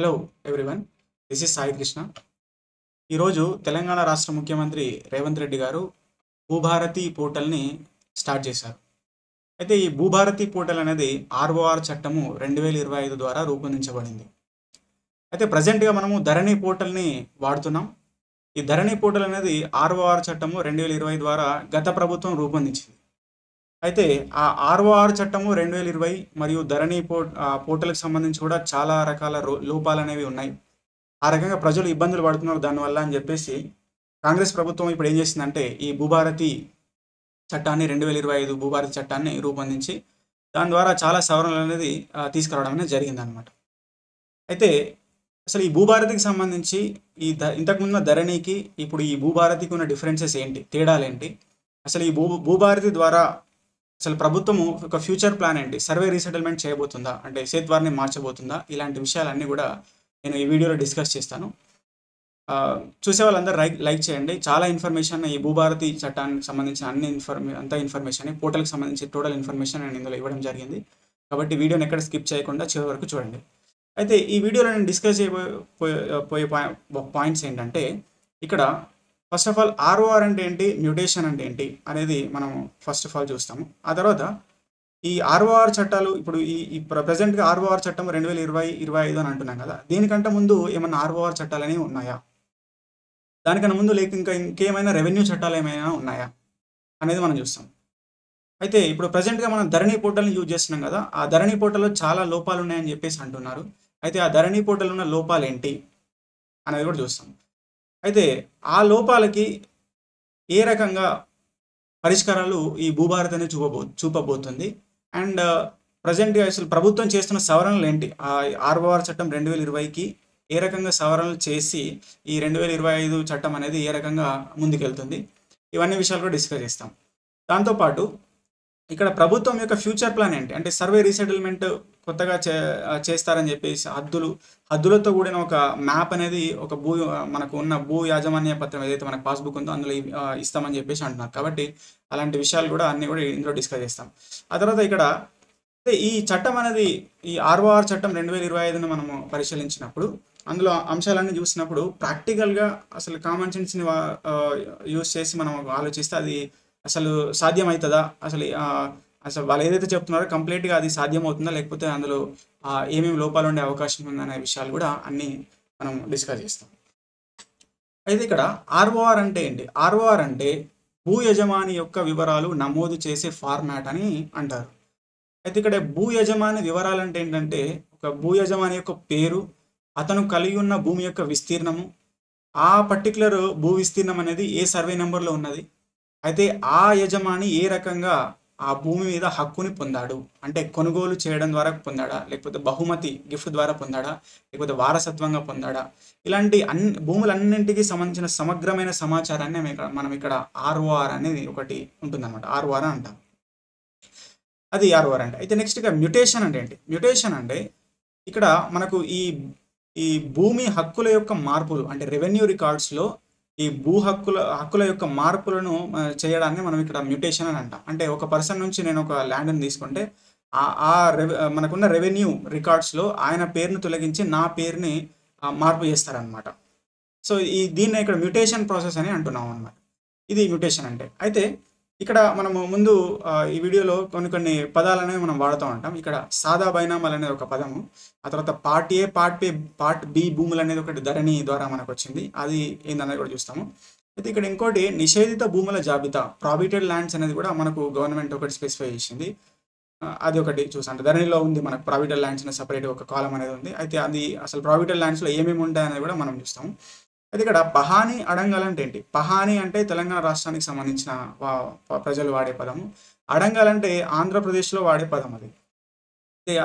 Hello everyone, this is Sai Krishna. ఈరోజు తెలంగాణ రాష్ట్ర ముఖ్యమంత్రి రేవంత్ రెడ్డి గారు భూభారతి పోర్టల్ని స్టార్ట్ చేశారు. అయితే ఈ భూభారతి పోర్టల్ అనేది ఆర్ఓఆర్ చట్టము 2025 ద్వారా రూపొందించబడింది. అయితే ప్రజెంట్గా మనము ధరణి పోర్టల్ని వాడుతున్నాం. ఈ ధరణి పోర్టల్ అనేది ఆర్ఓఆర్ చట్టము 2020 ద్వారా గత ప్రభుత్వం రూపొందించింది. అయితే ఆ ఆర్ఓఆర్ చట్టము 2020 మరియు ధరణి పోర్టల్కి సంబంధించి కూడా చాలా రకాల లోపాలు అనేవి ఉన్నాయి. ఆ రకంగా ప్రజలు ఇబ్బందులు పడుతున్నారు దానివల్ల అని చెప్పేసి కాంగ్రెస్ ప్రభుత్వం ఇప్పుడు ఏం చేసిందంటే ఈ భూభారతి చట్టాన్ని 2025 భూభారతి చట్టాన్ని రూపొందించి దాని ద్వారా చాలా సవరణలు అనేది తీసుకురావడం అనేది జరిగిందనమాట. అయితే అసలు ఈ భూభారతికి సంబంధించి ఇంతకుముందున్న ధరణికి ఇప్పుడు ఈ భూభారతికి ఉన్న డిఫరెన్సెస్ ఏంటి, తేడాలేంటి, అసలు ఈ భూభారతి ద్వారా అసలు ప్రభుత్వము ఒక ఫ్యూచర్ ప్లాన్ ఏంటి, సర్వే రీసెటిల్మెంట్ చేయబోతుందా, అంటే సేద్వార్ని మార్చబోతుందా, ఇలాంటి విషయాలన్నీ కూడా నేను ఈ వీడియోలో డిస్కస్ చేస్తాను. చూసే వాళ్ళందరూ లైక్ చేయండి. చాలా ఇన్ఫర్మేషన్ ఈ భూభారతి చట్టానికి సంబంధించిన అంత ఇన్ఫర్మేషన్ పోర్టల్కి సంబంధించి టోటల్ ఇన్ఫర్మేషన్ నేను ఇందులో ఇవ్వడం జరిగింది. కాబట్టి వీడియోని ఎక్కడ స్కిప్ చేయకుండా చివరి వరకు చూడండి. అయితే ఈ వీడియోలో నేను డిస్కస్ చేయబోయే పాయింట్స్ ఏంటంటే, ఇక్కడ ఫస్ట్ ఆఫ్ ఆల్ ఆర్ఓఆర్ అంటే ఏంటి, మ్యూటేషన్ అంటే ఏంటి అనేది మనం ఫస్ట్ ఆఫ్ ఆల్ చూస్తాము. ఆ తర్వాత ఈ ఆర్ఓఆర్ చట్టాలు ఇప్పుడు ఈ ప్రజెంట్గా ఆర్ఓఆర్ చట్టం 2025 అని అంటున్నాం కదా, దీనికంటే ముందు ఏమన్నా ఆర్ఓఆర్ చట్టాలు అనేవి ఉన్నాయా, దానికన్నా ముందు లేక ఇంకేమైనా రెవెన్యూ చట్టాలు ఏమైనా ఉన్నాయా అనేది మనం చూస్తాం. అయితే ఇప్పుడు ప్రజెంట్గా మనం ధరణి పోర్టల్ని యూజ్ చేస్తున్నాం కదా, ఆ ధరణి పోర్టల్లో చాలా లోపాలు ఉన్నాయని చెప్పేసి అంటున్నారు. అయితే ఆ ధరణి పోర్టల్ ఉన్న లోపాలు ఏంటి అనేది కూడా చూస్తాం. అయితే ఆ లోపాలకి ఏ రకంగా పరిష్కారాలు ఈ భూభారతి అనేది చూపబోతుంది అండ్ ప్రజెంట్గా అసలు ప్రభుత్వం చేస్తున్న సవరణలు ఏంటి, ఆ ఆర్ఓఆర్ చట్టం 2020కి ఏ రకంగా సవరణలు చేసి ఈ 2025 చట్టం అనేది ఏ రకంగా ముందుకెళ్తుంది, ఇవన్నీ విషయాలు కూడా డిస్కస్ చేస్తాం. దాంతోపాటు ఇక్కడ ప్రభుత్వం యొక్క ఫ్యూచర్ ప్లాన్ ఏంటి, అంటే సర్వే రీసెటిల్మెంట్ కొత్తగా చేస్తారని చెప్పేసి హద్దులతో కూడిన ఒక మ్యాప్ అనేది ఒక మనకు ఉన్న భూ యాజమాన్య పత్రం ఏదైతే మనకు పాస్బుక్ ఉందో అందులో ఇస్తామని చెప్పేసి అంటున్నారు. కాబట్టి అలాంటి విషయాలు కూడా అన్నీ కూడా ఇందులో డిస్కస్ చేస్తాం. ఆ తర్వాత ఇక్కడ ఈ చట్టం అనేది ఈ ఆర్ఓఆర్ చట్టం 2025ను మనము పరిశీలించినప్పుడు అందులో అంశాలన్నీ చూసినప్పుడు ప్రాక్టికల్గా అసలు కామన్ సెన్స్ని యూస్ చేసి మనం ఆలోచిస్తే అది అసలు సాధ్యమవుతుందా, అసలు వాళ్ళు ఏదైతే చెప్తున్నారో కంప్లీట్గా అది సాధ్యమవుతుందా, లేకపోతే అందులో ఏమేమి లోపాలు ఉండే అవకాశం ఉందనే విషయాలు కూడా అన్నీ మనం డిస్కస్ చేస్తాం. అయితే ఇక్కడ ఆర్ఓఆర్ అంటే ఏంటి, ఆర్ఓఆర్ అంటే భూ యజమాని యొక్క వివరాలు నమోదు చేసే ఫార్మాట్ అని అంటారు. అయితే ఇక్కడ భూ యజమాని వివరాలు అంటే ఏంటంటే ఒక భూ యజమాని యొక్క పేరు, అతను కలిగి ఉన్న భూమి యొక్క విస్తీర్ణము, ఆ పర్టికులర్ భూ విస్తీర్ణం అనేది ఏ సర్వే నెంబర్లో ఉన్నది, అయితే ఆ యజమాని ఏ రకంగా ఆ భూమి మీద హక్కుని పొందాడు, అంటే కొనుగోలు చేయడం ద్వారా పొందాడా, లేకపోతే బహుమతి గిఫ్ట్ ద్వారా పొందాడా, లేకపోతే వారసత్వంగా పొందాడా, ఇలాంటి భూములన్నింటికి సంబంధించిన సమగ్రమైన సమాచారాన్ని మనం ఇక్కడ ఆర్ఓఆర్ అనేది ఒకటి ఉంటుందన్నమాట. ఆర్ఓఆర్ అంటాం, అది ఆర్ఓఆర్ అంటే. అయితే నెక్స్ట్గా మ్యూటేషన్ అంటే ఏంటి, మ్యూటేషన్ అంటే ఇక్కడ మనకు ఈ భూమి హక్కుల యొక్క మార్పులు, అంటే రెవెన్యూ రికార్డ్స్లో ఈ భూ హక్కుల యొక్క మార్పులను చేయడాన్ని మనం ఇక్కడ మ్యూటేషన్ అని అంటాం. అంటే ఒక పర్సన్ నుంచి నేను ఒక ల్యాండ్ని తీసుకుంటే మనకున్న రెవెన్యూ రికార్డ్స్లో ఆయన పేరును తొలగించి నా పేరుని మార్పు చేస్తారనమాట. సో దీన్ని ఇక్కడ మ్యూటేషన్ ప్రాసెస్ అని అంటున్నాం అనమాట. ఇది మ్యూటేషన్ అంటే. అయితే ఇక్కడ మనము ముందు ఈ వీడియోలో కొన్ని పదాలనేవి మనం వాడుతూ ఉంటాం. ఇక్కడ సాదా బైనామాలు అనేది ఒక పదము, ఆ తర్వాత పార్ట్ ఏ, పార్ట్ బి భూములు అనేది ఒకటి ధరణి ద్వారా మనకు వచ్చింది, అది ఏందనేది కూడా చూస్తాము. అయితే ఇక్కడ ఇంకోటి నిషేధిత భూముల జాబితా, ప్రాబిటెడ్ ల్యాండ్స్ అనేది కూడా మనకు గవర్నమెంట్ ఒకటి స్పెసిఫై చేసింది, అది ఒకటి చూసాం. ధరణిలో ఉంది మనకు ప్రాబిటెడ్ ల్యాండ్స్ అనేది సపరేట్ ఒక కాలం అనేది ఉంది. అయితే అది అసలు ప్రాబిటెడ్ ల్యాండ్స్లో ఏమేమి ఉంటాయి అనేది కూడా మనం చూస్తాము. అయితే ఇక్కడ పహాని అడంగల్ అంటే ఏంటి, పహాని అంటే తెలంగాణ రాష్ట్రానికి సంబంధించిన ప్రజలు వాడే పదము, అడంగల్ అంటే ఆంధ్రప్రదేశ్లో వాడే పదం అది.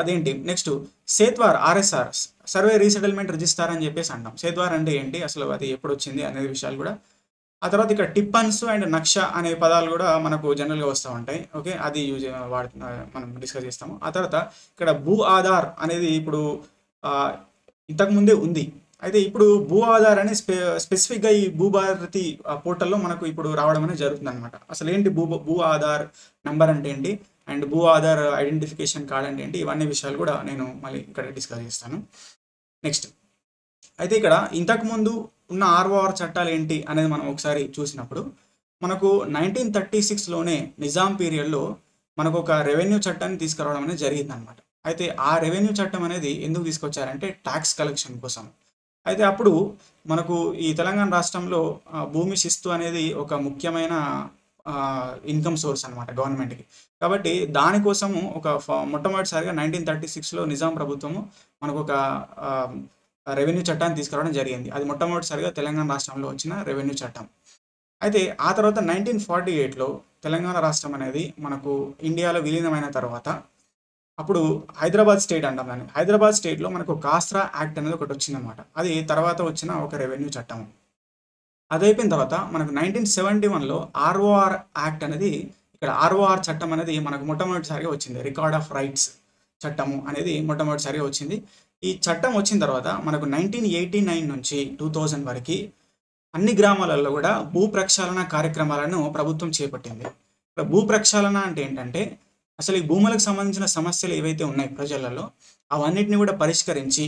అదేంటి నెక్స్ట్ సేత్వార్, ఆర్ఎస్ఆర్ సర్వే రీసెటిల్మెంట్ రిజిస్టర్ అని చెప్పేసి అంటాం. సేత్వార్ అంటే ఏంటి, అసలు అది ఎప్పుడు వచ్చింది అనేది విషయాలు కూడా. ఆ తర్వాత ఇక్కడ టిప్పన్స్ అండ్ నక్ష అనే పదాలు కూడా మనకు జనరల్గా వస్తూ ఉంటాయి. ఓకే, అది మనం డిస్కస్ చేస్తాము. ఆ తర్వాత ఇక్కడ భూ ఆధార్ అనేది ఇప్పుడు ఇంతకుముందే ఉంది. అయితే ఇప్పుడు భూ ఆధార్ అని స్పెసిఫిక్గా ఈ భూభారతి పోర్టల్లో మనకు ఇప్పుడు రావడం అనేది జరుగుతుంది అనమాట. అసలు ఏంటి భూ ఆధార్ నెంబర్ అంటే ఏంటి అండ్ భూ ఆధార్ ఐడెంటిఫికేషన్ కార్డ్ అంటే ఏంటి, ఇవన్నీ విషయాలు కూడా నేను మళ్ళీ ఇక్కడ డిస్కస్ చేస్తాను. నెక్స్ట్ అయితే ఇక్కడ ఇంతకుముందు ఉన్న ఆర్ఓఆర్ చట్టాలు ఏంటి అనేది మనం ఒకసారి చూసినప్పుడు మనకు 1936లోనే నిజాం పీరియడ్లో మనకు ఒక రెవెన్యూ చట్టాన్ని తీసుకురావడం అనేది జరిగిందనమాట. అయితే ఆ రెవెన్యూ చట్టం అనేది ఎందుకు తీసుకొచ్చారంటే ట్యాక్స్ కలెక్షన్ కోసం. అయితే అప్పుడు మనకు ఈ తెలంగాణ రాష్ట్రంలో భూమి శిస్తు అనేది ఒక ముఖ్యమైన ఇన్కమ్ సోర్స్ అనమాట గవర్నమెంట్‌కి. కాబట్టి దానికోసము ఒక మొట్టమొదటిసారిగా 1936లో నిజాం ప్రభుత్వము మనకొక ఆహ్, రెవెన్యూ చట్టాన్ని తీసుకురావడం జరిగింది. అది మొట్టమొదటిసారిగా తెలంగాణ రాష్ట్రంలో వచ్చిన రెవెన్యూ చట్టం. అయితే ఆ తర్వాత 1948లో తెలంగాణ రాష్ట్రం అనేది మనకు ఇండియాలో విలీనమైన తర్వాత అప్పుడు హైదరాబాద్ స్టేట్ అంటాం దాన్ని. హైదరాబాద్ స్టేట్‌లో మనకు కాస్రా యాక్ట్ అనేది ఒకటొచ్చిందనమాట. అది తర్వాత వచ్చిన ఒక రెవెన్యూ చట్టం. అదయిపోయిన తర్వాత మనకు 1971లో ఆర్ఓఆర్ యాక్ట్ అనేది ఇక్కడ ఆర్ఓఆర్ చట్టం అనేది మనకు మొట్టమొదటిసారిగా వచ్చింది. రికార్డ్ ఆఫ్ రైట్స్ చట్టము అనేది మొట్టమొదటిసారిగా వచ్చింది. ఈ చట్టం వచ్చిన తర్వాత మనకు 1989 నుంచి 2000 వరకి అన్ని గ్రామాలలో కూడా భూ ప్రక్షాళన కార్యక్రమాలను ప్రభుత్వం చేపట్టింది. ఇక్కడ భూ ప్రక్షాళన అంటే ఏంటంటే అసలు ఈ భూములకు సంబంధించిన సమస్యలు ఏవైతే ఉన్నాయి ప్రజలలో అవన్నిటిని కూడా పరిష్కరించి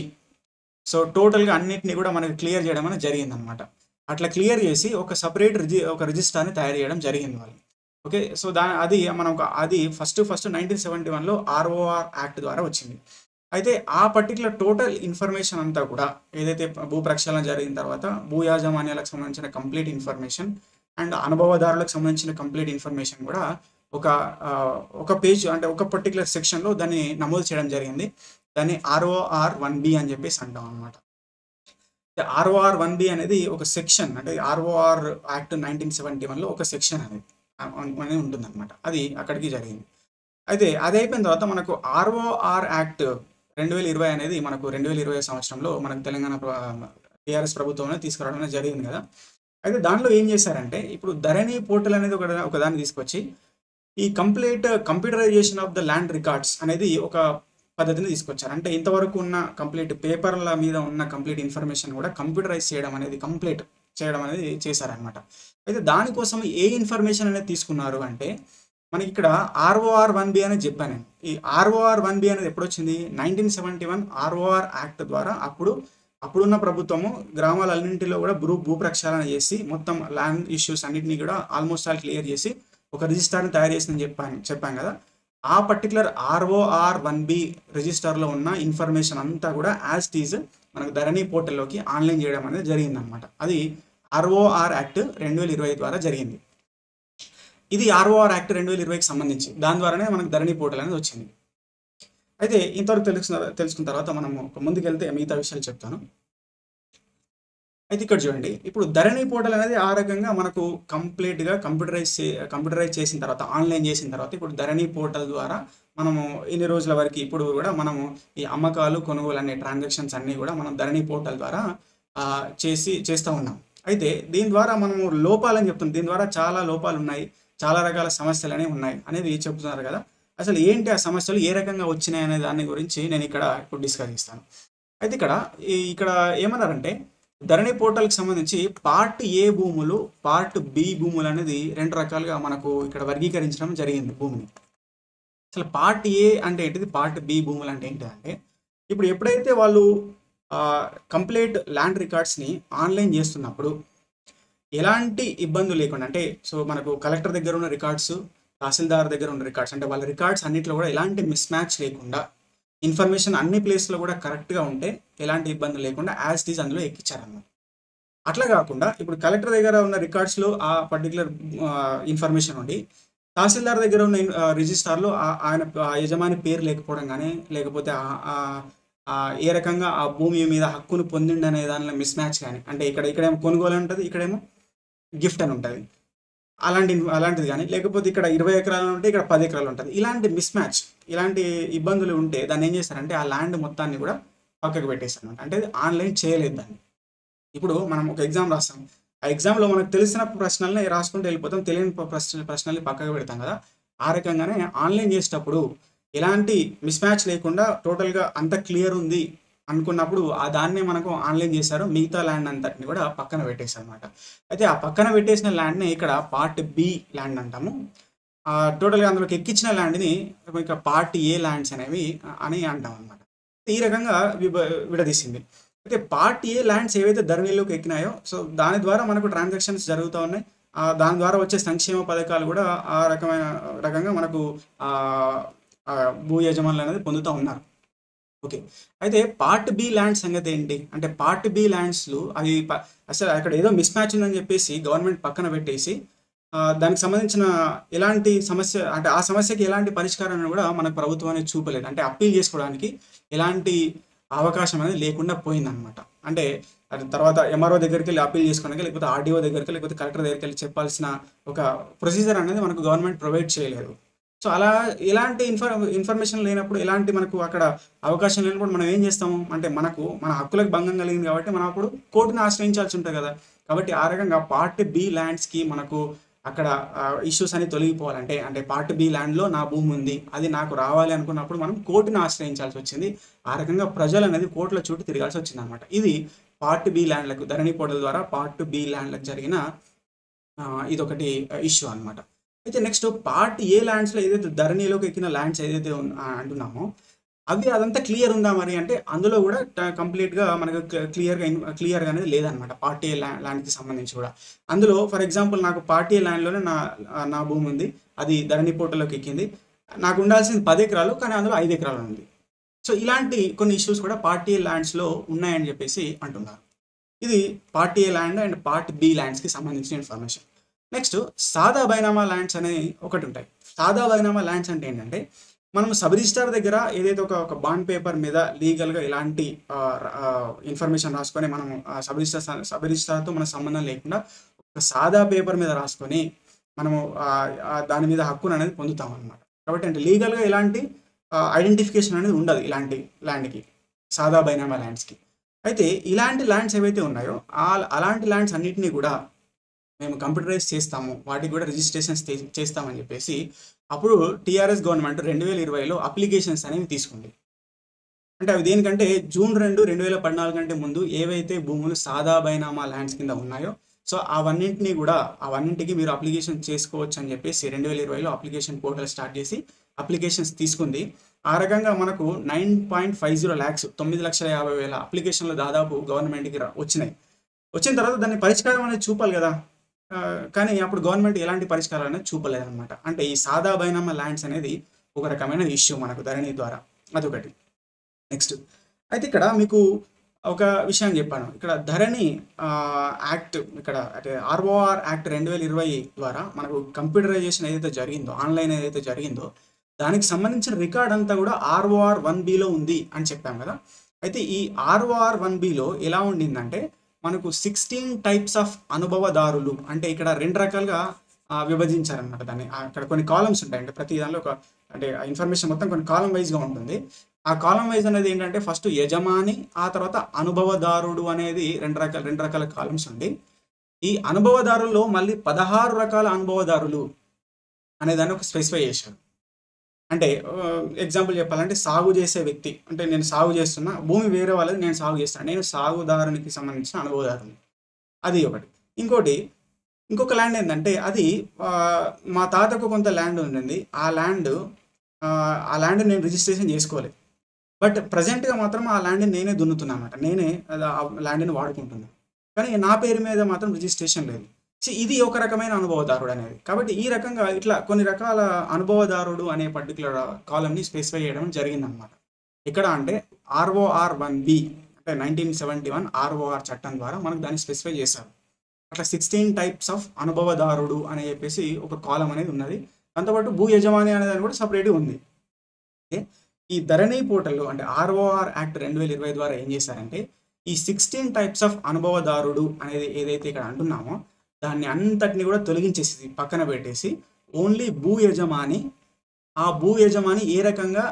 సో టోటల్‌గా అన్నిటిని కూడా మనకి క్లియర్ చేయడం అనేది జరిగిందనమాట. అట్లా క్లియర్ చేసి ఒక సెపరేట్ ఒక రిజిస్టర్‌ని తయారు చేయడం జరిగింది వాళ్ళు. ఓకే. సో అది మనం అది ఫస్ట్ 1971లో ఆర్ఓఆర్ యాక్ట్ ద్వారా వచ్చింది. అయితే ఆ పర్టిక్యులర్ టోటల్ ఇన్ఫర్మేషన్ అంతా కూడా ఏదైతే భూ ప్రక్షాళన జరిగిన తర్వాత భూ యాజమాన్యాలకు సంబంధించిన కంప్లీట్ ఇన్ఫర్మేషన్ అండ్ అనుభవదారులకు సంబంధించిన కంప్లీట్ ఇన్ఫర్మేషన్ కూడా ఒక పేజ్ అంటే ఒక పర్టిక్యులర్ సెక్షన్‌లో దాన్ని నమోదు చేయడం జరిగింది. దాన్ని ఆర్ఓఆర్ 1బి అని చెప్పేసి అంటాం అనమాట. ఆర్ఓఆర్ 1బి అనేది ఒక సెక్షన్ అంటే ఆర్ఓఆర్ యాక్ట్ 1971లో ఒక సెక్షన్ అనేది ఉంటుందన్నమాట. అది అక్కడికి జరిగింది. అయితే అది అయిపోయిన తర్వాత మనకు ఆర్ఓఆర్ యాక్ట్ 2020 అనేది మనకు 2020 సంవత్సరంలో మనకు తెలంగాణ టీఆర్ఎస్ ప్రభుత్వం తీసుకురావడం అనేది జరిగింది కదా. అయితే దాంట్లో ఏం చేశారంటే ఇప్పుడు ధరణి పోర్టల్ అనేది ఒకదాన్ని తీసుకొచ్చి ఈ computerisation of the land records అనేది ఒక పద్ధతిని తీసుకొచ్చారు. అంటే ఇంతవరకు ఉన్న కంప్లీట్ పేపర్ల మీద ఉన్న కంప్లీట్ ఇన్ఫర్మేషన్ కూడా కంప్యూటరైజ్ చేయడం అనేది చేశారనమాట. అయితే దానికోసం ఏ ఇన్ఫర్మేషన్ అనేది తీసుకున్నారు అంటే మనకి ఇక్కడ ఆర్ఓఆర్ 1బి అనేది చెప్పాను నేను. ఈ ఆర్ఓఆర్ 1బి అనేది ఎప్పుడొచ్చింది 1971 ఆర్ఓఆర్ యాక్ట్ ద్వారా అప్పుడున్న ప్రభుత్వము గ్రామాలన్నింటిలో కూడా భూ ప్రక్షాళన చేసి మొత్తం ల్యాండ్ ఇష్యూస్ అన్నిటినీ కూడా ఆల్మోస్ట్ ఆల్ క్లియర్ చేసి ఒక రిజిస్టర్ని తయారు చేసిందని చెప్పాను కదా. ఆ పర్టికులర్ ఆర్ఓఆర్ 1బి రిజిస్టర్లో ఉన్న ఇన్ఫర్మేషన్ అంతా కూడా యాజ్ ఇట్ ఈజ్ మనకు ధరణి పోర్టల్లోకి ఆన్లైన్ చేయడం అనేది జరిగిందనమాట. అది ఆర్ఓఆర్ యాక్ట్ 2020 ద్వారా జరిగింది. ఇది ఆర్ఓఆర్ యాక్ట్ 2020కి సంబంధించి దాని ద్వారానే మనకు ధరణి పోర్టల్ అనేది వచ్చింది. అయితే ఇంతవరకు తెలుసుకున్న తర్వాత మనము ముందుకెళ్తే మిగతా విషయాలు చెప్తాను. అయితే ఇక్కడ చూడండి ఇప్పుడు ధరణి పోర్టల్ అనేది ఆ రకంగా మనకు కంప్లీట్‌గా కంప్యూటరైజ్ చేసిన తర్వాత ఆన్లైన్ చేసిన తర్వాత ఇప్పుడు ధరణి పోర్టల్ ద్వారా మనము ఇన్ని రోజుల వరకు ఇప్పుడు కూడా మనము ఈ అమ్మకాలు కొనుగోలు అనే ట్రాన్సాక్షన్స్ అన్నీ కూడా మనం ధరణి పోర్టల్ ద్వారా చేస్తూ ఉన్నాం. అయితే దీని ద్వారా మనము లోపాలని చెప్తున్నాం. దీని ద్వారా చాలా లోపాలు ఉన్నాయి, చాలా రకాల సమస్యలు అనేవి ఉన్నాయి అనేది చెప్తున్నారు కదా. అసలు ఏంటి ఆ సమస్యలు ఏ రకంగా వచ్చినాయి అనే దాని గురించి నేను ఇప్పుడు డిస్కస్ చేస్తాను. అయితే ఇక్కడ ఏమన్నారంటే ధరణి పోర్టల్‌కి సంబంధించి పార్ట్ ఏ భూములు, పార్ట్ బి భూములు అనేది 2 రకాలుగా మనకు ఇక్కడ వర్గీకరించడం జరిగింది భూమిని. అసలు పార్ట్ ఏ అంటే ఏంటిది, పార్ట్ బి భూములు అంటే ఏంటిదంటే ఇప్పుడు ఎప్పుడైతే వాళ్ళు కంప్లీట్ ల్యాండ్ రికార్డ్స్‌ని ఆన్లైన్ చేస్తున్నప్పుడు ఎలాంటి ఇబ్బందులు లేకుండా అంటే సో మనకు కలెక్టర్ దగ్గర ఉన్న రికార్డ్స్, తహసీల్దార్ దగ్గర ఉన్న రికార్డ్స్ అంటే వాళ్ళ రికార్డ్స్ అన్నిట్లో కూడా ఎలాంటి మిస్ మ్యాచ్ లేకుండా ఇన్ఫర్మేషన్ అన్ని ప్లేస్‌లో కూడా కరెక్ట్‌గా ఉంటే ఎలాంటి ఇబ్బందులు లేకుండా యాజ్ ఇట్ ఈజ్ అందులో ఎక్కించారన్నమాట. అట్లా కాకుండా ఇప్పుడు కలెక్టర్ దగ్గర ఉన్న రికార్డ్స్‌లో ఆ పర్టిక్యులర్ ఇన్ఫర్మేషన్ ఉండి తహసీల్దార్ దగ్గర ఉన్న రిజిస్టార్‌లో ఆయన యజమాని పేరు లేకపోవడం కానీ లేకపోతే ఏ రకంగా ఆ భూమి మీద హక్కును పొందిండనే దానిలో మిస్ మ్యాచ్ కానీ అంటే ఇక్కడేమో కొనుగోలు ఉంటుంది, ఇక్కడేమో గిఫ్ట్ అని ఉంటుంది. అలాంటిది కానీ లేకపోతే ఇక్కడ 20 ఎకరాలు ఉంటే ఇక్కడ 10 ఎకరాలు ఉంటుంది. ఇలాంటి మిస్ మ్యాచ్ ఇలాంటి ఇబ్బందులు ఉంటే దాన్ని ఏం చేస్తారంటే ఆ ల్యాండ్ మొత్తాన్ని కూడా పక్కకు పెట్టేస్తారన్నమాట. అంటే ఆన్లైన్ చేయలేదు దాన్ని. ఇప్పుడు మనం ఒక ఎగ్జామ్ రాస్తాం. ఆ ఎగ్జామ్‌లో మనకు తెలిసిన ప్రశ్నల్ని రాసుకుంటూ వెళ్ళిపోతాం. తెలియని ప్రశ్నల్ని పక్కకు పెడతాం కదా. ఆ రకంగానే ఆన్లైన్ చేసేటప్పుడు ఎలాంటి మిస్ మ్యాచ్ లేకుండా టోటల్‌గా అంత క్లియర్ ఉంది అనుకున్నప్పుడు దాన్నే మనకు ఆన్లైన్ చేశారు. మిగతా ల్యాండ్ అంతటిని కూడా పక్కన పెట్టేశారన్నమాట. అయితే ఆ పక్కన పెట్టేసిన ల్యాండ్‌ని ఇక్కడ పార్ట్ బి ల్యాండ్ అంటాము. టోటల్‌గా అందులోకి ఎక్కించిన ల్యాండ్‌ని ఇక పార్ట్ ఏ ల్యాండ్స్ అనేవి అని అంటాం అన్నమాట. ఈ రకంగా విడదీసింది. అయితే పార్ట్ ఏ ల్యాండ్స్ ఏవైతే ధరణిలోకి ఎక్కినాయో సో దాని ద్వారా మనకు ట్రాన్సాక్షన్స్ జరుగుతూ ఉన్నాయి. దాని ద్వారా వచ్చే సంక్షేమ పథకాలు కూడా ఆ రకంగా మనకు భూ యజమానులు అనేది పొందుతూ ఉన్నారు. ఓకే. అయితే పార్ట్ బి ల్యాండ్ సంగతి ఏంటి అంటే పార్ట్ బి ల్యాండ్స్లు అవి అసలు అక్కడ ఏదో మిస్ మ్యాచ్ ఉందని చెప్పేసి గవర్నమెంట్ పక్కన పెట్టేసి దానికి సంబంధించిన ఎలాంటి సమస్య అంటే ఆ సమస్యకి ఎలాంటి పరిష్కారాన్ని కూడా మనకు ప్రభుత్వం అనేది చూపలేదు. అంటే అప్పీల్ చేసుకోవడానికి ఎలాంటి అవకాశం అనేది లేకుండా పోయిందనమాట. అంటే అది తర్వాత ఎంఆర్ఓ దగ్గరికి వెళ్ళి అప్పీల్ చేసుకోవడానికి లేకపోతే ఆర్డీఓ దగ్గరికి లేకపోతే కలెక్టర్ దగ్గరికి వెళ్ళి చెప్పాల్సిన ఒక ప్రొసీజర్ అనేది మనకు గవర్నమెంట్ ప్రొవైడ్ చేయలేదు. సో అలా ఎలాంటి ఇన్ఫర్మేషన్ లేనప్పుడు ఎలాంటి మనకు అక్కడ అవకాశం లేనప్పుడు మనం ఏం చేస్తాము అంటే మన హక్కులకు భంగం కలిగింది కాబట్టి మనం అప్పుడు కోర్టుని ఆశ్రయించాల్సి ఉంటుంది కదా. కాబట్టి ఆ రకంగా పార్ట్ బి ల్యాండ్స్కి మనకు అక్కడ ఇష్యూస్ అని తొలగిపోవాలంటే అంటే పార్ట్ బి ల్యాండ్లో నా భూమి ఉంది అది నాకు రావాలి అనుకున్నప్పుడు మనం కోర్టుని ఆశ్రయించాల్సి వచ్చింది. ఆ రకంగా ప్రజలు అనేది కోర్టుల చుట్టూ తిరగాల్సి వచ్చింది అనమాట. ఇది పార్ట్ బి ల్యాండ్లకు ధరణి పోర్టల్ ద్వారా పార్ట్ బి ల్యాండ్లకు జరిగిన ఇదొకటి ఇష్యూ అనమాట. అయితే నెక్స్ట్ పార్ట్ ఏ ల్యాండ్స్లో ఏదైతే ధరణిలోకి ఎక్కిన ల్యాండ్స్ ఏదైతే అంటున్నామో అదంతా క్లియర్ ఉందా మరి అంటే అందులో కూడా కంప్లీట్గా మనకు క్లియర్గా అనేది లేదనమాట. పార్ట్ ఏ ల్యాండ్కి సంబంధించి కూడా అందులో ఫర్ ఎగ్జాంపుల్ నాకు పార్ట్ ఏ ల్యాండ్లోనే నా భూమి ఉంది అది ధరణి పోర్టల్లోకి ఎక్కింది. నాకు ఉండాల్సింది 10 ఎకరాలు కానీ అందులో 5 ఎకరాలు ఉంది. సో ఇలాంటి కొన్ని ఇష్యూస్ కూడా పార్ట్ ఏ ల్యాండ్స్లో ఉన్నాయని చెప్పేసి అంటున్నారు. ఇది part A land and part B ల్యాండ్స్కి సంబంధించిన ఇన్ఫర్మేషన్. నెక్స్ట్ సాదా బైనామా ల్యాండ్స్ అనేవి ఒకటి ఉంటాయి. సాదా బైనామా ల్యాండ్స్ అంటే ఏంటంటే మనం సబ్ రిజిస్ట్రార్ దగ్గర ఏదైతే ఒక బాండ్ పేపర్ మీద లీగల్గా ఇలాంటి ఇన్ఫర్మేషన్ రాసుకొని మనం సబ్ రిజిస్ట్రార్తో మన సంబంధం లేకుండా ఒక సాదా పేపర్ మీద రాసుకొని మనము దాని మీద హక్కును అనేది పొందుతాం అన్నమాట. కాబట్టి అంటే లీగల్గా ఎలాంటి ఐడెంటిఫికేషన్ అనేది ఉండదు ఇలాంటి ల్యాండ్కి, సాదా బైనామా ల్యాండ్స్కి. అయితే ఇలాంటి ల్యాండ్స్ ఏవైతే ఉన్నాయో అలాంటి ల్యాండ్స్ అన్నింటినీ కూడా మేము కంప్యూటరైజ్ చేస్తాము, వాటికి కూడా రిజిస్ట్రేషన్స్ చేస్తామని చెప్పేసి అప్పుడు టీఆర్ఎస్ గవర్నమెంట్ 2020లో అప్లికేషన్స్ అనేవి తీసుకుంది. అంటే అవి దేనికంటే జూన్ 2, 2014 కంటే ముందు ఏవైతే భూములు సాదా బైనామా ల్యాండ్స్ కింద ఉన్నాయో సో అవన్నింటికి మీరు అప్లికేషన్ చేసుకోవచ్చు అని చెప్పేసి 2020లో అప్లికేషన్ పోర్టల్ స్టార్ట్ చేసి అప్లికేషన్స్ తీసుకుంది. ఆ రకంగా మనకు 9.50 lakhs 9,50,000 అప్లికేషన్లు దాదాపు గవర్నమెంట్కి వచ్చిన తర్వాత దాన్ని పరిష్కారం అనేది చూపాలి కదా. కానీ అప్పుడు గవర్నమెంట్ ఎలాంటి పరిష్కారం అనేది చూపలేదన్నమాట. అంటే ఈ సాదా బైనామా ల్యాండ్స్ అనేది ఒక రకమైన ఇష్యూ మనకు ధరణి ద్వారా, అదొకటి. నెక్స్ట్ అయితే ఇక్కడ మీకు ఒక విషయం చెప్పాను. ఇక్కడ ధరణి యాక్ట్ ఇక్కడ అంటే ఆర్ఓఆర్ యాక్ట్ 2020 ద్వారా మనకు కంప్యూటరైజేషన్ ఏదైతే జరిగిందో, ఆన్లైన్ ఏదైతే జరిగిందో దానికి సంబంధించిన రికార్డ్ అంతా కూడా ROR 1Bలో ఉంది అని చెప్పాం కదా. అయితే ఈ ROR 1Bలో ఎలా ఉండిందంటే మనకు 16 టైప్స్ ఆఫ్ అనుభవదారులు అంటే ఇక్కడ 2 రకాలుగా విభజించారనమాట. దాన్ని అక్కడ కొన్ని కాలమ్స్ ఉంటాయి. అంటే ప్రతి దానిలో అంటే ఇన్ఫర్మేషన్ మొత్తం కొన్ని కాలం వైజ్గా ఉంటుంది. ఆ కాలం వైజ్ అనేది ఏంటంటే ఫస్ట్ యజమాని, ఆ తర్వాత అనుభవదారుడు అనేది 2 రకాల కాలమ్స్ ఉంది. ఈ అనుభవదారుల్లో మళ్ళీ 16 రకాల అనుభవదారులు అనేదాన్ని ఒక స్పెసిఫై చేశారు. అంటే ఎగ్జాంపుల్ చెప్పాలంటే సాగు చేసే వ్యక్తి అంటే నేను సాగు చేస్తున్నా, భూమి వేరే వాళ్ళది, నేను సాగు చేస్తాను, నేను సాగుదారునికి సంబంధించిన అనుభవదారుని, అది ఒకటి. ఇంకొక ల్యాండ్ ఏంటంటే అది మా తాతకు కొంత ల్యాండ్ ఉండింది, ఆ ల్యాండ్ నేను రిజిస్ట్రేషన్ చేసుకోలేదు, బట్ ప్రజెంట్గా మాత్రం ఆ ల్యాండ్ని నేనే దున్నుతున్నాను అనమాట, నేనే ఆ ల్యాండ్ని వాడుకుంటున్నాను, కానీ నా పేరు మీద మాత్రం రిజిస్ట్రేషన్ లేదు. సో ఇది ఒక రకమైన అనుభవదారుడు అనేది. కాబట్టి ఈ రకంగా ఇట్లా కొన్ని రకాల అనుభవదారుడు అనే పర్టికులర్ కాలంని స్పెసిఫై చేయడం జరిగిందనమాట. ఎక్కడ అంటే ROR 1B అంటే 1971 ROR చట్టం ద్వారా మనకు దాన్ని స్పెసిఫై చేశారు. అట్లా 16 టైప్స్ ఆఫ్ అనుభవదారుడు అని చెప్పేసి ఒక కాలం అనేది ఉన్నది. దాంతోపాటు భూ యజమాని అనే దాన్ని కూడా సపరేట్గా ఉంది. ఓకే, ఈ ధరణి పోర్టల్లో అంటే ROR యాక్ట్ 2020 ద్వారా ఏం చేశారంటే ఈ 16 టైప్స్ ఆఫ్ అనుభవదారుడు అనేది ఏదైతే ఇక్కడ అంటున్నామో దాన్ని అంతటిని కూడా తొలగించేసి పక్కన పెట్టేసి ఓన్లీ భూ యజమాని, ఆ భూ యజమాని ఏ రకంగా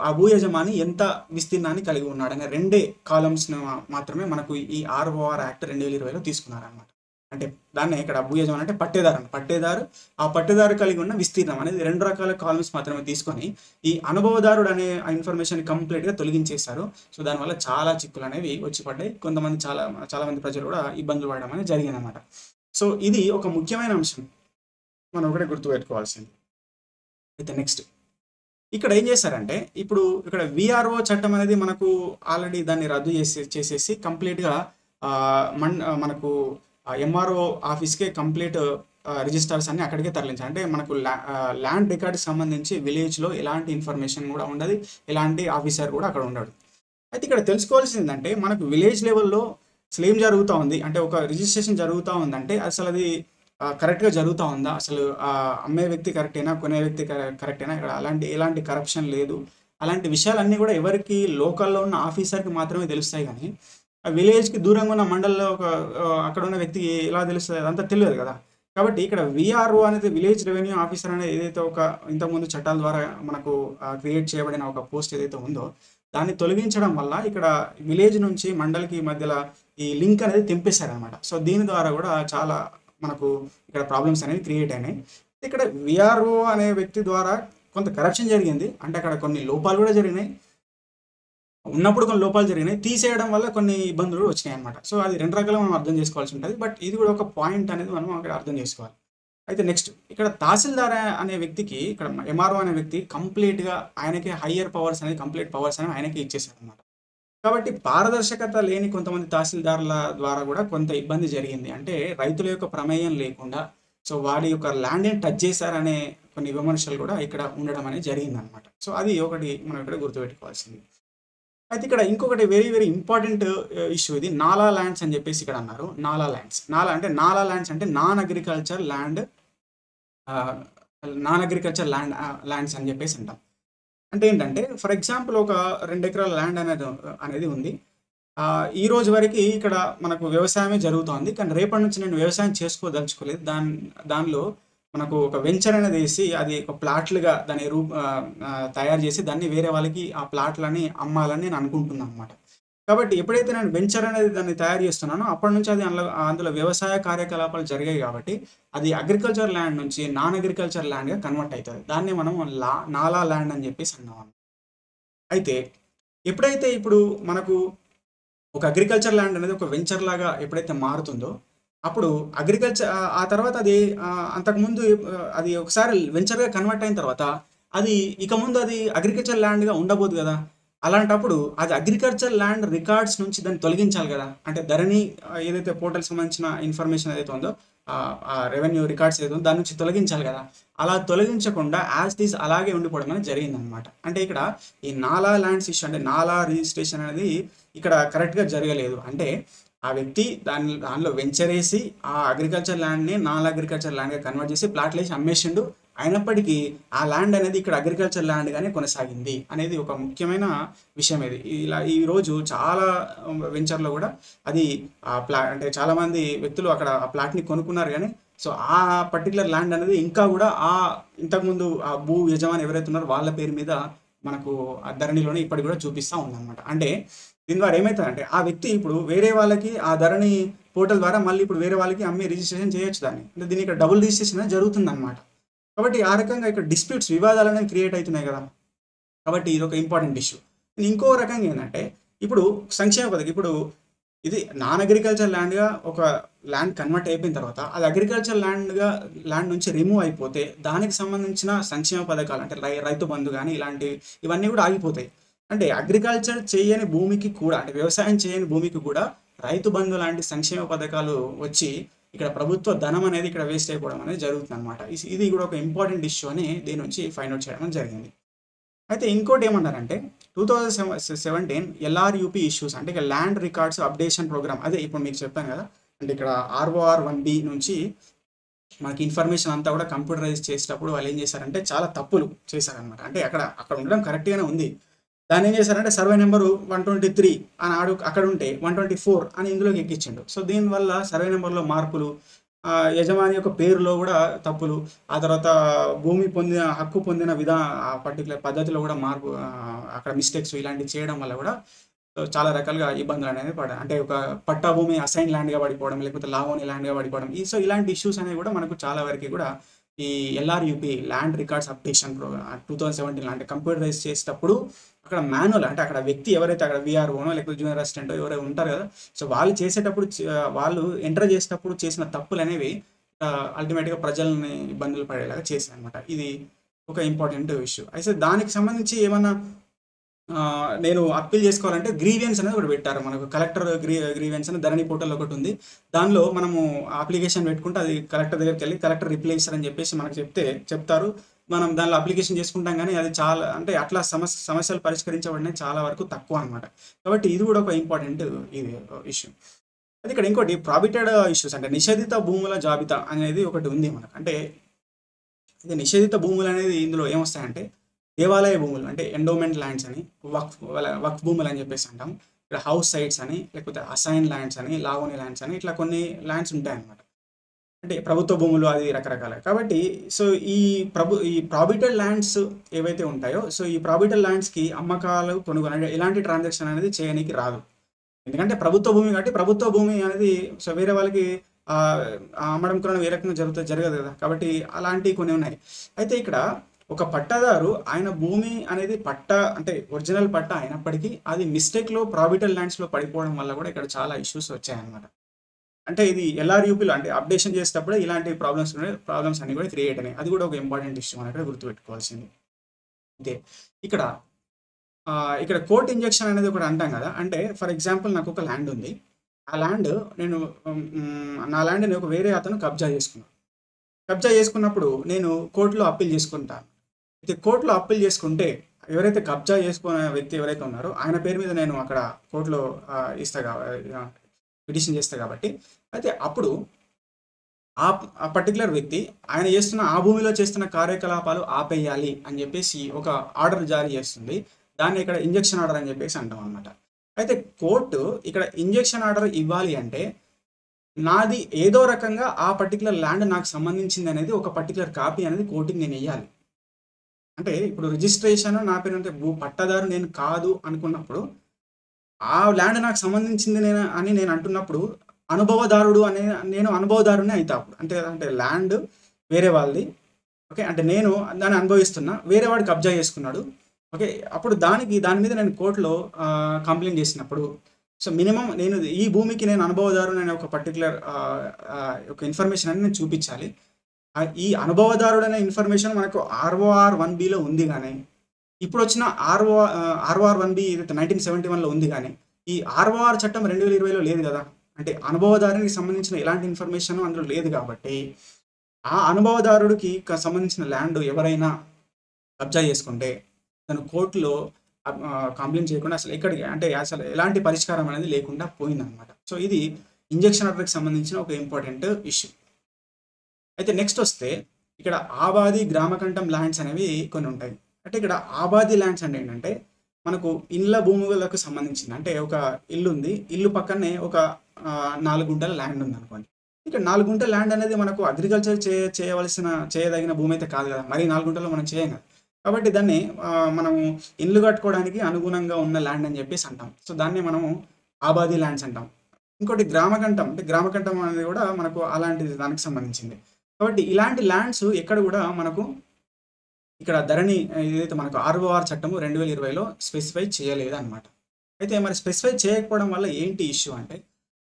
ఆ భూ యజమాని ఎంత విస్తీర్ణాన్ని కలిగి ఉన్నాడు అనే 2 కాలమ్స్ను మాత్రమే మనకు ఈ ROR యాక్ట్ 2020లో తీసుకున్నారనమాట. అంటే దాన్ని ఇక్కడ భూ యజమాని అంటే పట్టేదారు, ఆ పట్టేదారు కలిగి ఉన్న విస్తీర్ణం అనేది 2 రకాల కాలమ్స్ మాత్రమే తీసుకొని ఈ అనుభవదారుడు అనే ఇన్ఫర్మేషన్ కంప్లీట్గా తొలగించేశారు. సో దానివల్ల చాలా చిక్కులు అనేవి వచ్చి పడ్డాయి. కొంతమంది చాలా మంది ప్రజలు కూడా ఇబ్బందులు పడడం అనేది జరిగిందన్నమాట. సో ఇది ఒక ముఖ్యమైన అంశం, మనం ఒకటే గుర్తుపెట్టుకోవాల్సింది. అయితే నెక్స్ట్ ఇక్కడ ఏం చేశారంటే, ఇప్పుడు ఇక్కడ వీఆర్ఓ చట్టం అనేది మనకు ఆల్రెడీ దాన్ని రద్దు చేసేసి కంప్లీట్‌గా మనకు ఎంఆర్ఓ ఆఫీస్‌కే కంప్లీట్ రిజిస్టర్స్ అన్నీ అక్కడికే తరలించారు. అంటే మనకు ల్యాండ్ రికార్డ్‌కి సంబంధించి విలేజ్‌లో ఎలాంటి ఇన్ఫర్మేషన్ కూడా ఉండదు. ఎలాంటి ఆఫీసర్ కూడా అక్కడ ఉండడు. అయితే ఇక్కడ తెలుసుకోవాల్సింది ఏందంటే, మనకు విలేజ్ లెవెల్‌లో అసలు ఏం జరుగుతా ఉంది? అంటే ఒక రిజిస్ట్రేషన్ జరుగుతా ఉందంటే అసలది కరెక్ట్‌గా జరుగుతా ఉందా? అసలు అమ్మే వ్యక్తి కరెక్టేనా? కొనే వ్యక్తి కరెక్టేనా? ఇక్కడ ఎలాంటి కరప్షన్ లేదు. అలాంటి విషయాలన్నీ కూడా ఎవరికి లోకల్‌లో ఉన్న ఆఫీసర్‌కి మాత్రమే తెలుస్తాయి గానీ, ఆ విలేజ్‌కి దూరంగా ఉన్న మండల్‌లో అక్కడ ఉన్న వ్యక్తికి ఎలా తెలుస్తది? అదంతా తెలియదు కదా! కాబట్టి ఇక్కడ వీఆర్ఓ అనేది విలేజ్ రెవెన్యూ ఆఫీసర్ అనేది ఏదైతే ఇంతకుముందు చట్టాల ద్వారా మనకు క్రియేట్ చేయబడిన ఒక పోస్ట్ ఏదైతే ఉందో, దాన్ని తొలగించడం వల్ల ఇక్కడ విలేజ్ నుంచి మండల్‌కి మధ్యలో ఈ లింక్ అనేది తెంపేశారనమాట. సో, దీని ద్వారా కూడా చాలా మనకు ఇక్కడ ప్రాబ్లమ్స్ అనేవి క్రియేట్ అయినాయి. ఇక్కడ వీఆర్ఓ అనే వ్యక్తి ద్వారా కొంత కరప్షన్ జరిగింది. అంటే అక్కడ కొన్ని లోపాలు కూడా జరిగినాయి. ఉన్నప్పుడు కొన్ని లోపాలు జరిగినాయి. తీసేయడం వల్ల కొన్ని ఇబ్బందులు కూడా వచ్చినాయన్నమాట. సో, అది 2 రకాలుగా మనం అర్థం చేసుకోవాల్సి ఉంటది. బట్ ఇది కూడా ఒక పాయింట్ అనేది మనం అక్కడ అర్థం చేసుకోవాలి. అయితే నెక్స్ట్ ఇక్కడ తహసీల్దార్ అనే వ్యక్తికి ఇక్కడ ఎంఆర్ఓ అనే వ్యక్తి కంప్లీట్‌గా ఆయనకే హయ్యర్ పవర్స్ అనేది కంప్లీట్ పవర్స్ అనేవి ఆయనకే ఇచ్చేసారన్నమాట. కాబట్టి పారదర్శకత లేని కొంతమంది తహసీల్దార్ల ద్వారా కూడా కొంత ఇబ్బంది జరిగింది. అంటే రైతుల యొక్క ప్రమేయం లేకుండా సో, వారి యొక్క ల్యాండ్‌ని టచ్ చేశారనే కొన్ని విమర్శలు కూడా ఇక్కడ ఉండడం అనేది జరిగిందనమాట. సో, అది ఒకటి మనం ఇక్కడ గుర్తుపెట్టుకోవాల్సింది. అయితే ఇక్కడ ఇంకొకటి వెరీ వెరీ ఇంపార్టెంట్ ఇష్యూ ఇది. నాలా ల్యాండ్స్ అని చెప్పేసి ఇక్కడ అన్నారు. నాలా ల్యాండ్స్. నాలా ల్యాండ్స్ అంటే నాన్ అగ్రికల్చర్ ల్యాండ్ ల్యాండ్స్ అని చెప్పేసి అంటాం. అంటే ఏంటంటే ఫర్ ఎగ్జాంపుల్ ఒక 2 ఎకరాల ల్యాండ్ అనేది ఉంది. ఈ రోజు వరకి ఇక్కడ మనకు వ్యవసాయమే జరుగుతోంది. కానీ రేపటి నుంచి నేను వ్యవసాయం చేసుకోదలుచుకోలేదు. దానిలో మనకు ఒక వెంచర్ అనేది ఏసి అది ఒక ప్లాట్లుగా దాన్ని తయారు చేసి దాన్ని వేరే వాళ్ళకి ఆ ప్లాట్లని అమ్మాలని నేను అనుకుంటున్నానన్నమాట. కాబట్టి ఎప్పుడైతే నేను వెంచర్ అనేది దాన్ని తయారు చేస్తున్నానో అప్పటి నుంచి అది అందులో వ్యవసాయ కార్యకలాపాలు జరిగాయి కాబట్టి అది అగ్రికల్చర్ ల్యాండ్ నుంచి నాన్ అగ్రికల్చర్ ల్యాండ్‌గా కన్వర్ట్ అయితది. దాన్నే మనం నాలా ల్యాండ్ అని చెప్పేసి అన్నాం. అయితే ఎప్పుడైతే ఇప్పుడు మనకు ఒక అగ్రికల్చర్ ల్యాండ్ అనేది ఒక వెంచర్ లాగా ఎప్పుడైతే మారుతుందో, అప్పుడు ఆ తర్వాత అది అంతకుముందు అది ఒకసారి వెంచర్‌గా కన్వర్ట్ అయిన తర్వాత అది ఇక ముందు అది అగ్రికల్చర్ ల్యాండ్‌గా ఉండబోదు కదా! అలాంటప్పుడు అది అగ్రికల్చర్ ల్యాండ్ రికార్డ్స్ నుంచి దాన్ని తొలగించాలి కదా! అంటే ధరణి ఏదైతే పోర్టల్‌కి సంబంధించిన ఇన్ఫర్మేషన్ ఏదైతే ఉందో ఆ రెవెన్యూ రికార్డ్స్ ఏదైతే ఉందో దాని నుంచి తొలగించాలి కదా! అలా తొలగించకుండా యాజ్ ఇట్ ఈజ్ అలాగే ఉండిపోవడం అనేది జరిగిందనమాట. అంటే ఇక్కడ ఈ నాలా ల్యాండ్స్ ఇష్యూ అంటే నాలా రిజిస్ట్రేషన్ అనేది ఇక్కడ కరెక్ట్‌గా జరగలేదు. అంటే ఆ వ్యక్తి దానిలో వెంచరేసి ఆ అగ్రికల్చర్ ల్యాండ్‌ని నాన్ అగ్రికల్చర్ ల్యాండ్‌గా కన్వర్ట్ చేసి ప్లాట్‌లేసి అమ్మేసిండు. అయినప్పటికీ ఆ ల్యాండ్ అనేది ఇక్కడ అగ్రికల్చర్ ల్యాండ్‌గానే కొనసాగింది అనేది ఒక ముఖ్యమైన విషయం ఇది. ఇలా ఈరోజు చాలా వెంచర్‌లో కూడా అది అంటే చాలామంది వ్యక్తులు అక్కడ ఆ ప్లాట్‌ని కొనుక్కున్నారు గానీ, సో, ఆ పర్టిక్యులర్ ల్యాండ్ అనేది ఇంకా కూడా ఇంతకుముందు ఆ భూ యజమాని ఎవరైతే ఉన్నారో వాళ్ళ పేరు మీద మనకు ఆ ధరణిలోనే ఇప్పటికి కూడా చూపిస్తా ఉందన్నమాట. అంటే దీని ద్వారా ఏమైతదంటే ఆ వ్యక్తి ఇప్పుడు వేరే వాళ్ళకి ఆ ధరణి పోర్టల్ ద్వారా మళ్ళీ ఇప్పుడు వేరే వాళ్ళకి అమ్మి రిజిస్ట్రేషన్ చేయొచ్చు దాన్ని. అంటే దీన్ని ఇక్కడ డబుల్ రిజిస్ట్రేషన్ అనేది జరుగుతుందన్నమాట. కాబట్టి ఆ రకంగా ఇక్కడ వివాదాలనేవి క్రియేట్ అవుతున్నాయి కదా! కాబట్టి ఇదొక ఇంపార్టెంట్ ఇష్యూ. ఇంకో రకంగా ఏందంటే ఇప్పుడు సంక్షేమ పథకం ఇప్పుడు ఇది నాన్ అగ్రికల్చర్ ల్యాండ్‌గా ఒక ల్యాండ్ కన్వర్ట్ అయిపోయిన తర్వాత అది అగ్రికల్చర్ ల్యాండ్ నుంచి రిమూవ్ అయిపోతే దానికి సంబంధించిన సంక్షేమ పథకాలు అంటే రైతు బంధు గానీ ఇవన్నీ కూడా ఆగిపోతాయి. అంటే అగ్రికల్చర్ చేయని భూమికి కూడా అంటే వ్యవసాయం చేయని భూమికి కూడా రైతు బంధు లాంటి సంక్షేమ పథకాలు వచ్చి ఇక్కడ ప్రభుత్వ ధనం అనేది ఇక్కడ వేస్ట్ అయిపోవడం అనేది జరుగుతుందన్నమాట. ఇది కూడా ఒక ఇంపార్టెంట్ ఇష్యూ అని దీని నుంచి ఫైండ్ ఔట్ చేయడం జరిగింది. అయితే ఇంకోటి ఏమన్నారంటే 2017 ఎల్ఆర్‌యుపి ఇష్యూస్ అంటే ఇక ల్యాండ్ రికార్డ్స్ అప్డేషన్ ప్రోగ్రామ్ అదే ఇప్పుడు మీకు చెప్పాను కదా! అంటే ఇక్కడ ఆర్ఓఆర్ 1బి నుంచి మనకి ఇన్ఫర్మేషన్ అంతా కూడా కంప్యూటరైజ్ చేసేటప్పుడు వాళ్ళు ఏం చేశారంటే చాలా తప్పులు చేశారనమాట. అంటే అక్కడ ఉండడం కరెక్ట్‌గానే ఉంది. దాన్ని ఏం చేశారంటే సర్వే నెంబరు 123 అని అక్కడ ఉంటే 124 అని ఇందులోకి ఎక్కించిండు. సో, దీనివల్ల సర్వే నెంబర్‌లో మార్పులు, యజమాని యొక్క పేరులో కూడా తప్పులు, ఆ తర్వాత హక్కు పొందిన ఆ పర్టిక్యులర్ పద్ధతిలో కూడా మార్పు, అక్కడ మిస్టేక్స్ ఇలాంటివి చేయడం వల్ల కూడా చాలా రకాలుగా ఇబ్బందులు అనేవి పడ్డాయి. అంటే ఒక పట్టా భూమి అసైన్ ల్యాండ్‌గా పడిపోవడం, లేకపోతే లావోని ల్యాండ్‌గా పడిపోవడం. సో, ఇలాంటి ఇష్యూస్ అనేవి కూడా మనకు చాలా వరకు కూడా ఈ ఎల్ఆర్‌యుపి ల్యాండ్ రికార్డ్స్ అప్డేషన్ ప్రోగ్రామ్ 2017 అంటే కంప్యూటరైజ్ చేసేటప్పుడు అక్కడ మాన్యువల్ అంటే అక్కడ వ్యక్తి ఎవరైతే అక్కడ వీఆర్ఓనో లేకపోతే జూనియర్ అసిస్టెంటో ఎవరైనా ఉంటారు కదా! సో, వాళ్ళు చేసేటప్పుడు వాళ్ళు ఎంటర్ చేసేటప్పుడు చేసిన తప్పులనేవి అల్టిమేట్‌గా ప్రజల్ని ఇబ్బందులు పడేలాగా చేశాయన్నమాట. ఇది ఒక ఇంపార్టెంట్ ఇష్యూ. అయితే దానికి సంబంధించి ఏమన్నా నేను అప్పీల్ చేసుకోవాలంటే గ్రీవియన్స్ అనేది ఒకటి పెట్టారు. మనకు కలెక్టర్ గ్రీవియన్స్ అని ధరణి పోర్టల్ ఒకటి ఉంది. దానిలో మనము అప్లికేషన్ పెట్టుకుంటే అది కలెక్టర్ దగ్గరికి వెళ్ళి కలెక్టర్ రిప్లై ఇస్తారని చెప్పేసి మనకు చెప్తారు. మనం దానిలో అప్లికేషన్ చేసుకుంటాం, కానీ అది చాలా అంటే అట్లా సమస్యలు పరిష్కరించబడినవి చాలా వరకు తక్కువ అనమాట. కాబట్టి ఇది కూడా ఒక ఇంపార్టెంట్ ఇది ఇష్యూ. అయితే ఇక్కడ ఇంకోటి ప్రాబిటెడ్ ఇష్యూస్ అంటే నిషేధిత భూముల జాబితా అనేది ఒకటి ఉంది మనకు. అంటే ఇది నిషేధిత భూములు అనేది ఇందులో ఏమొస్తాయంటే దేవాలయ భూములు అంటే ఎండోమెంట్ ల్యాండ్స్ అని, వక్ఫ్ భూములు అని చెప్పేసి అంటాం. ఇక్కడ హౌస్ సైట్స్ అని, లేకపోతే అసైన్ ల్యాండ్స్ అని, లావోని ల్యాండ్స్ అని, ఇట్లా కొన్ని ల్యాండ్స్ ఉంటాయి అన్నమాట. అంటే ప్రభుత్వ భూములు అది రకరకాల. కాబట్టి సో ఈ ప్రాబిటెడ్ ల్యాండ్స్ ఏవైతే ఉంటాయో, సో ఈ ప్రాబిటెడ్ ల్యాండ్స్కి అమ్మకాలు కొనుగోలు అంటే ఎలాంటి ట్రాన్సాక్షన్ అనేది చేయడానికి రాదు. ఎందుకంటే ప్రభుత్వ భూమి కాబట్టి ప్రభుత్వ భూమి అనేది సో వేరే వాళ్ళకి అమ్మడం కూడా వేరే రకంగా జరగదు కదా. కాబట్టి అలాంటివి కొన్ని ఉన్నాయి. అయితే ఇక్కడ ఒక పట్టాదారు ఆయన భూమి అనేది అంటే ఒరిజినల్ పట్టా అయినప్పటికీ అది మిస్టేక్లో ప్రాబిటల్ ల్యాండ్స్లో పడిపోవడం వల్ల కూడా ఇక్కడ చాలా ఇష్యూస్ వచ్చాయన్నమాట. అంటే ఇది ఎల్ఆర్యూపీలో అంటే అప్డేషన్ చేసేటప్పుడే ఇలాంటి ప్రాబ్లమ్స్ అన్ని కూడా క్రియేట్ అయినాయి. అది కూడా ఒక ఇంపార్టెంట్ ఇష్యూ మనం ఇక్కడ గుర్తుపెట్టుకోవాల్సింది. అయితే ఇక్కడ కోర్ట్ ఇంజెక్షన్ అనేది ఒకటి అంటాం కదా. అంటే ఫర్ ఎగ్జాంపుల్ నాకు ఒక ల్యాండ్ ఉంది. ఆ ల్యాండ్ నా ల్యాండ్ని ఒక వేరే అతను కబ్జా చేసుకున్నప్పుడు నేను కోర్టులో అప్పీల్ చేసుకుంటాను. అయితే కోర్టులో అప్పీల్ చేసుకుంటే ఎవరైతే కబ్జా చేసుకున్న వ్యక్తి ఎవరైతే ఉన్నారో ఆయన పేరు మీద నేను అక్కడ కోర్టులో పిటిషన్ చేస్తా కాబట్టి, అయితే అప్పుడు ఆ పర్టికులర్ వ్యక్తి ఆయన చేస్తున్న ఆ భూమిలో చేస్తున్న కార్యకలాపాలు ఆపేయాలి అని చెప్పేసి ఒక ఆర్డర్ జారీ చేస్తుంది. దాన్ని ఇక్కడ ఇంజెక్షన్ ఆర్డర్ అని చెప్పేసి అంటాం అనమాట. అయితే కోర్టు ఇక్కడ ఇంజెక్షన్ ఆర్డర్ ఇవ్వాలి అంటే నాది ఏదో రకంగా ఆ పర్టికులర్ ల్యాండ్ నాకు సంబంధించింది అనేది ఒక పర్టికులర్ కాపీ అనేది కోర్టుకి నేను ఇవ్వాలి. అంటే ఇప్పుడు రిజిస్ట్రేషన్ నా పేరు అంటే పట్టాదారు నేను కాదు అనుకున్నప్పుడు ఆ ల్యాండ్ నాకు సంబంధించింది అని నేను అంటున్నప్పుడు అనుభవదారుడు నేను అనుభవదారుని అవుతా. అప్పుడు అంటే ల్యాండ్ వేరే వాళ్ళది, ఓకే, అంటే నేను దాన్ని అనుభవిస్తున్నా, వేరే వాడు కబ్జా చేసుకున్నాడు, ఓకే. అప్పుడు దాని మీద నేను కోర్టులో కంప్లైంట్ చేసినప్పుడు సో మినిమం నేను ఈ భూమికి నేను అనుభవదారుని అనే ఒక పర్టికులర్ ఒక ఇన్ఫర్మేషన్ అని నేను చూపించాలి. ఈ అనుభవదారుడు అనే ఇన్ఫర్మేషన్ మనకు ROR 1Bలో ఉంది, కానీ ఇప్పుడు వచ్చిన ROR 1B ఏదైతే 1971లో ఉంది, కానీ ఈ ROR చట్టం 2020లో లేదు కదా. అంటే అనుభవదారునికి సంబంధించిన ఎలాంటి ఇన్ఫర్మేషన్ అందులో లేదు. కాబట్టి ఆ అనుభవదారుడికి సంబంధించిన ల్యాండ్ ఎవరైనా కబ్జా చేసుకుంటే తను కోర్టులో కంప్లైంట్ చేయకుండా అసలు ఎలాంటి పరిష్కారం అనేది లేకుండా పోయిందనమాట. సో ఇది ఇంజెక్షన్ ఆర్డర్కి సంబంధించిన ఒక ఇంపార్టెంట్ ఇష్యూ. అయితే నెక్స్ట్ వస్తే ఇక్కడ ఆబాది గ్రామకంఠం ల్యాండ్స్ అనేవి కొన్ని ఉంటాయి. అంటే ఇక్కడ ఆబాది ల్యాండ్స్ అంటే ఏంటంటే మనకు ఇళ్ళ భూములకు సంబంధించింది. అంటే ఒక ఇల్లు ఉంది, ఇల్లు పక్కనే ఒక 4 గుంటల ల్యాండ్ ఉంది అనుకోండి. ఇక్కడ 4 గుంటల ల్యాండ్ అనేది మనకు అగ్రికల్చర్ చేయదగిన భూమి అయితే కాదు కదా. మరి 4 గుంటల్లో మనం చేయం కదా. కాబట్టి దాన్ని మనము ఇల్లు కట్టుకోవడానికి అనుగుణంగా ఉన్న ల్యాండ్ అని చెప్పేసి అంటాం. సో దాన్ని మనము ఆబాది ల్యాండ్స్ అంటాం. ఇంకోటి గ్రామకంఠం, అంటే గ్రామకంఠం అనేది కూడా మనకు అలాంటిది దానికి సంబంధించింది. కాబట్టి ఇలాంటి ల్యాండ్స్ ఎక్కడ కూడా మనకు ఇక్కడ ధరణి ఏదైతే మనకు ROR చట్టము 2020లో స్పెసిఫై చేయలేదు అనమాట. అయితే మరి స్పెసిఫై చేయకపోవడం వల్ల ఏంటి ఇష్యూ అంటే